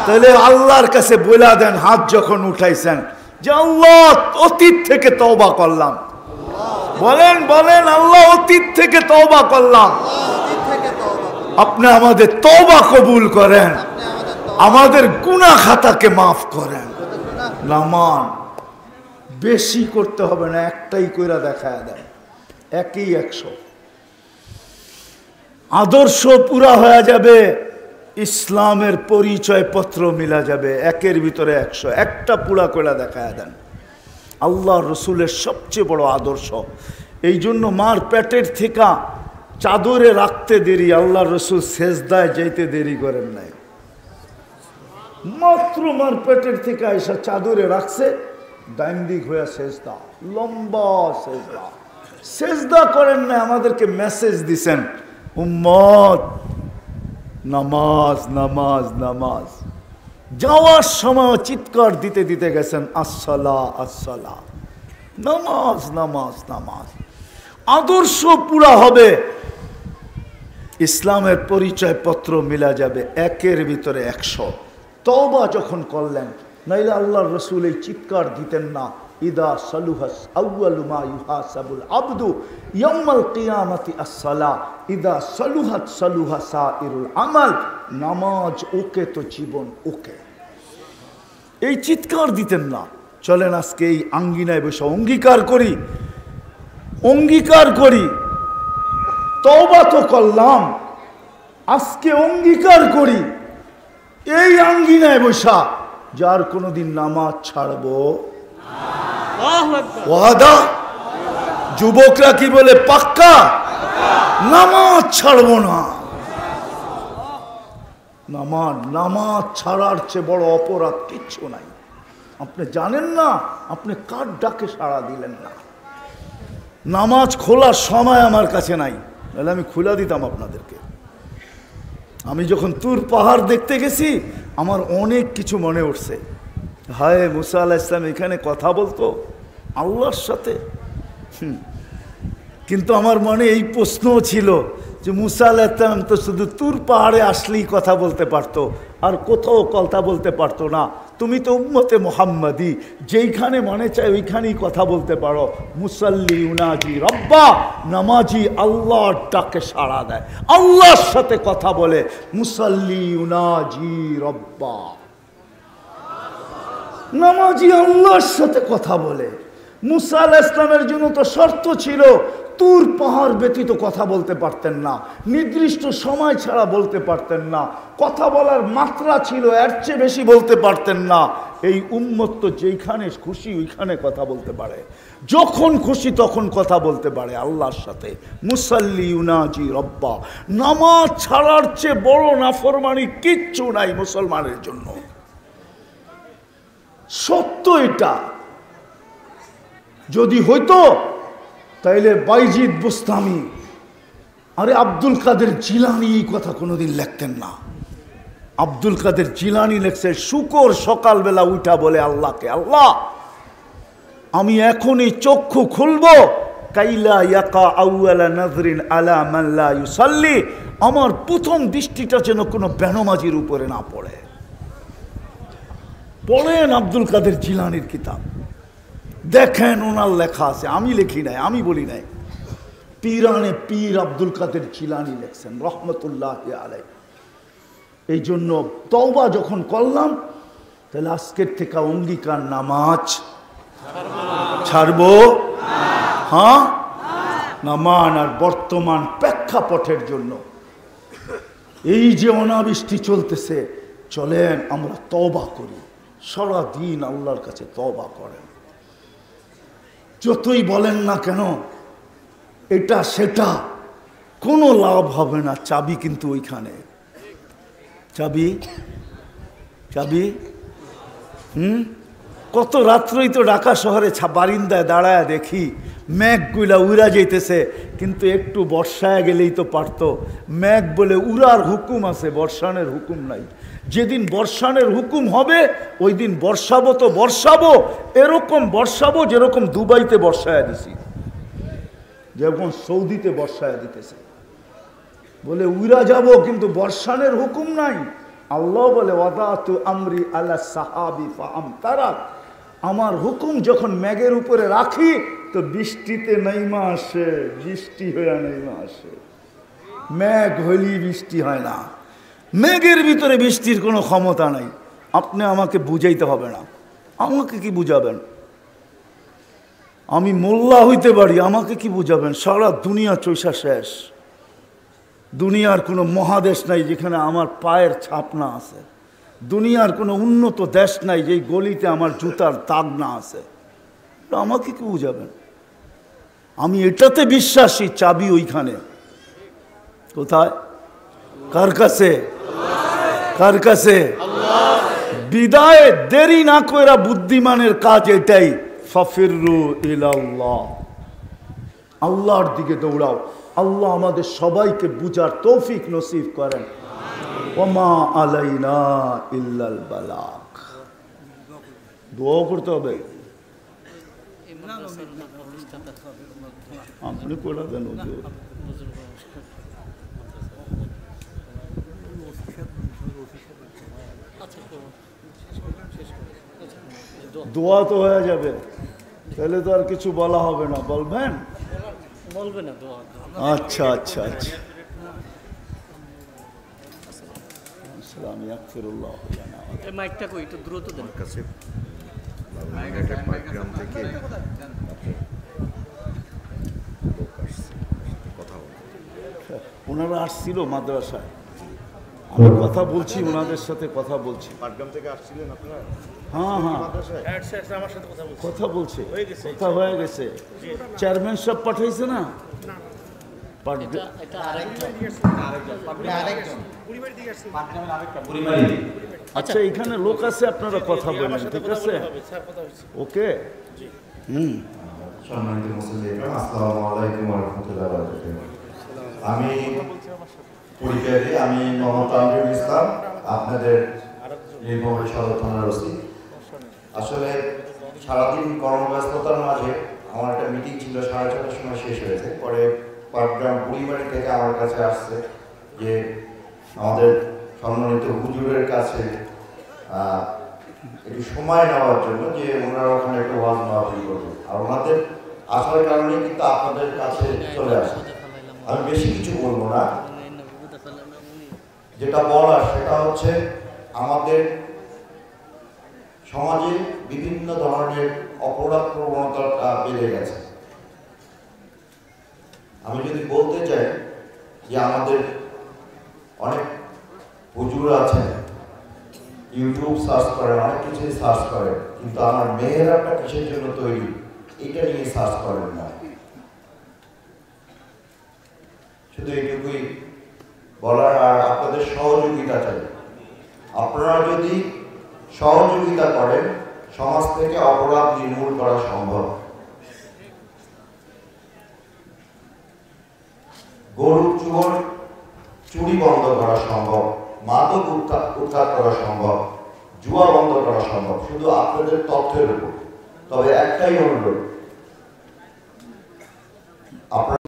তাহলে আল্লাহর কাছে বলে দেন, হাত যখন উঠাইছেন যে আল্লাহ অতীত থেকে তওবা করলাম, বলেন বলেন আল্লাহ অতীত থেকে তওবা করলাম, আপনি আমাদের তওবা কবুল করেন, আমাদের গুনাহ খাতাকে মাফ করেন। নামান বেশি করতে হবে না, একটাই কইরা দেখায় দেন, একই 100। আদর্শ পুরা হয়ে যাবে, ইসলামের পরিচয় পত্র মিলা যাবে, 1-এর ভিতরে 100, একটা পুরা করে দেখায় দেন। আল্লাহ রসুলের সবচেয়ে বড় আদর্শ। এই জন্য মার পেটের থেকে চাদরে রাখতে দেরি, আল্লাহ রসুল সেজদায় যাইতে দেরি করেন নাই। মাত্র মার পেটের থেকে এসে চাদরে রাখছে, ডাইন দিক হয়ে সেজদা, লম্বা সেজদা, সেজদা করেন না। আমাদেরকে মেসেজ দিছেন উম্মত নামাজ নামাজ নামাজ। যাওয়ার সময় চিৎকার দিতে দিতে গেছেন আসসালা আসসালা, নামাজ নামাজ নামাজ। আদর্শ পুরা হবে, ইসলামের পরিচয় পত্র মিলা যাবে, 1-এর ভিতরে 100। তওবা যখন করলেন, নাইলে আল্লাহর রসুল এই চিৎকার দিতেন না, ইদা সালুহাস আউয়ালু মা ইউহাসাবুল আবদু ইয়াউমাল কিয়ামাতি আস-সালাহ ইদা সালুহাত সালুহা সাইরুল আমাল। নামাজ ওকে তো জীবন ওকে। এই চিৎকার দিতেন না। চলেন আজকে এই আঙ্গিনায় বসে অঙ্গীকার করি, অঙ্গীকার করি। তওবা তো করলাম, আজকে অঙ্গীকার করি এই আঙ্গিনায় বসা যার কোনোদিন নামাজ ছাড়বো ওয়াদা। যুবকরা কি বলে? পাক্কা নামাজ ছাড়বো না। নামাজ ছাড়ার চেয়ে বড় অপরাধ কিচ্ছু নাই। আপনি জানেন না আপনি কার ডাকে সাড়া দিলেন না। নামাজ খোলার সময় আমার কাছে নাই, তাহলে আমি খুলে দিতাম আপনাদেরকে। আমি যখন তুর পাহাড় দেখতে গেছি আমার অনেক কিছু মনে উঠছে। হায় মুসা আলাইহিস সালাম এখানে কথা বলতো আল্লাহর সাথে। কিন্তু আমার মনে এই প্রশ্নও ছিল যে মুসা আলাইহিস সালাম তো শুধু তুর পাহাড়ে আসলেই কথা বলতে পারতো, আর কোথাও কথা বলতে পারতো না। তুমি তো উম্মতে মুহাম্মাদি, যেইখানে মনে চায় ওইখানেই কথা বলতে পারো। মুসাল্লি ইউনাজি রব্বা, নামাজি আল্লাহর ডাকে সাড়া দেয়, আল্লাহর সাথে কথা বলে। মুসাল্লি ইউনাজি রব্বা, নামাজি আল্লাহর সাথে কথা বলে। মুসা আলাইহিস সালামের জন্য তো শর্ত ছিল তুর পাহাড় ব্যতীত কথা বলতে পারতেন না, নির্দিষ্ট সময় ছাড়া বলতে পারতেন না, কথা বলার মাত্রা ছিল এর চেয়ে বেশি বলতে পারতেন না। এই উম্মত তো যেইখানে খুশি ওইখানে কথা বলতে পারে, যখন খুশি তখন কথা বলতে পারে আল্লাহর সাথে। মুসাল্লি ইউনাজি রব্বা, নামাজ ছাড়ার চেয়ে বড় নাফরমানি কিচ্ছু নাই মুসলমানের জন্য। সত্য এটা। যদি হইতো তাইলে বাইজিদ বুস্তামি আরে আব্দুল কাদের জিলানি এই কথা কোনোদিন লিখতেন না। আব্দুল কাদের জিলানি লেখছে শুকর সকালবেলা উঠা বলে আল্লাহকে, আল্লাহ আমি এখনই চক্ষু খুলবো কাইলা ইয়াকা আউয়ালা নাজরিন আলা মান লা ইউসাল্লি, আমার প্রথম দৃষ্টিটা যেন কোনো বেনমাজির উপরে না পড়ে। পড়েন আব্দুল কাদের জিলানির কিতাব, দেখেন ওনার লেখা আছে, আমি লিখি নাই, আমি বলি নাই। পীরানে পীর আব্দুল কাদের জিলানি লেখছেন রহমতুল্লাহি আলাইহি। এই জন্য তওবা যখন করলাম তাহলে আজকের থেকে অঙ্গীকার, নামাজ ছাড়বো। হ্যাঁ, নামান। আর বর্তমান প্রেক্ষাপটের জন্য এই যে অনাবৃষ্টি চলতেছে, চলেন আমরা তওবা করি, সারাদিন আল্লাহর কাছে তওবা করেন। যতই বলেন না কেন এটা সেটা, কোনো লাভ হবে না। চাবি কিন্তু ওইখানে, চাবি চাবি। কত রাত্রই তো ঢাকা শহরে বারিন্দায় দাঁড়ায় দেখি মেঘগুলা উড়া যাইতেছে, কিন্তু একটু বর্ষায় গেলেই তো পারতো। মেঘ বলে উড়ার হুকুম আছে, বর্ষানের হুকুম নাই। যেদিন বর্ষানের হুকুম হবে ওই দিন বর্ষাবো তো বর্ষাবো, এরকম বর্ষাবো যেরকম দুবাইতে বর্ষায় দিছি, যেরকম সৌদিতে বর্ষায় দিতেছে। বলে উড়া যাব, কিন্তু বর্ষানের হুকুম নাই। আল্লাহ বলে ওয়াদাতু আমরি আলা সাহাবি ফাআমতারাত, আমার হুকুম যখন মেঘের উপরে রাখি তো বৃষ্টিতে নাইমা আসে, বৃষ্টি হয়ে নাইমা আসে। মেঘ হইলেই বৃষ্টি হয় না, মেঘের ভিতরে বৃষ্টির কোনো ক্ষমতা নাই। আপনি আমাকে বুঝাইতে হবে না, আমাকে কি বুঝাবেন? আমি মোল্লা হইতে পারি, আমাকে কি বুঝাবেন? সারা দুনিয়া চৈষা শেষ। দুনিয়ার কোনো মহাদেশ নাই যেখানে আমার পায়ের ছাপ না আছে, দুনিয়ার কোনো উন্নত দেশ নাই যেই গলিতে আমার জুতার দাগ না আছে। আমাকে কি বুঝাবেন? আমি এটাতে বিশ্বাসী, চাবি ওইখানে। কোথায়? কার কাছে? কার কাছে? বিদায় দেরি না কইরা বুদ্ধিমানের কাজ এটাই, ফাফিরু ইলাল্লাহ, আল্লাহর দিকে দৌড়াও। আল্লাহ আমাদের সবাইকে বুঝার তৌফিক নসিব করেন। ওমা আলাইনা ইল্লাল বালাগ। দোয়া করতে হবে। আপনি করে দেন। দোয়া তো হয়ে যাবে। তাহলে তো আর কিছু বলা হবে না, বলবেন? বলবে না তো। আচ্ছা আচ্ছা আচ্ছা। আসসালামু আলাইকুম। এই মাইকটা কই একটু দ্রুত দেন। আমার কাছে পাটগ্রাম থেকে লোক আসছে, কথা বলতে। ওনারা আসছিল মাদ্রাসায়, আমি কথা বলছি, ওনাদের সাথে কথা বলছি। পাটগ্রাম থেকে আসছিলেন আপনারা হ্যাঁ হ্যাঁ, মাদ্রাসায়? আমার সাথে কথা বলছি। কথা বলছে, কথা হয়ে গেছে। চেয়ারম্যান সব পাঠাইছে না? এটা আরেকটা। আচ্ছা, এখানে লোক আছে, আপনারা কথা বলেন, ঠিক আছে? ওকে। সম্মানিত মুসলিম, আসসালামু আলাইকুম ওয়া রাহমাতুল্লাহি ওয়া বারাকাতুহু। আমি পরিচয় দিই, আমি মোহাম্মদ তানভীরুল ইসলাম, আপনাদের নির্মল সদর থানার ওসি। আসলে সারাদিন কর্মব্যস্ততার মাঝে আমার একটা মিটিং ছিল, 6:30টার সময় শেষ হয়েছে। পরে পাটগ্রাম বুড়িমারি থেকে আমার কাছে আসছে যে আমাদের সম্মানিত হুজুরের কাছে একটু সময় নেওয়ার জন্য, যে ওনারা ওখানে একটা ওয়াজ মাহফিল করবে, আর ওনাদের আসার কারণে কিন্তু আপনাদের কাছে চলে আসে। আমি বেশি কিছু বলবো না, যেটা বলার সেটা হচ্ছে আমাদের সমাজে বিভিন্ন ধরনের অপরাধ প্রবণতা বেড়ে গেছে। আমি যদি বলতে চাই যে আমাদের অনেক হুজুর আছেন, ইউটিউব সার্চ করে, অনেক কিছু সার্চ করে, কিন্তু আমার মেয়েরাটা কিসের জন্য তৈরি এটা নিয়ে সার্চ করেন না। শুধু এইটুকুই বলার, আর আপনাদের সহযোগিতা চাই। আপনারা যদি সহযোগিতা করেন, সমাজ থেকে অপরাধ নির্মূল করা সম্ভব। গরু চুরি বন্ধ করা সম্ভব, মাদক উৎখাত করা সম্ভব, জুয়া বন্ধ করা সম্ভব, শুধু আপনাদের তথ্যের উপর। তবে একটাই অনুরোধ, আপনারা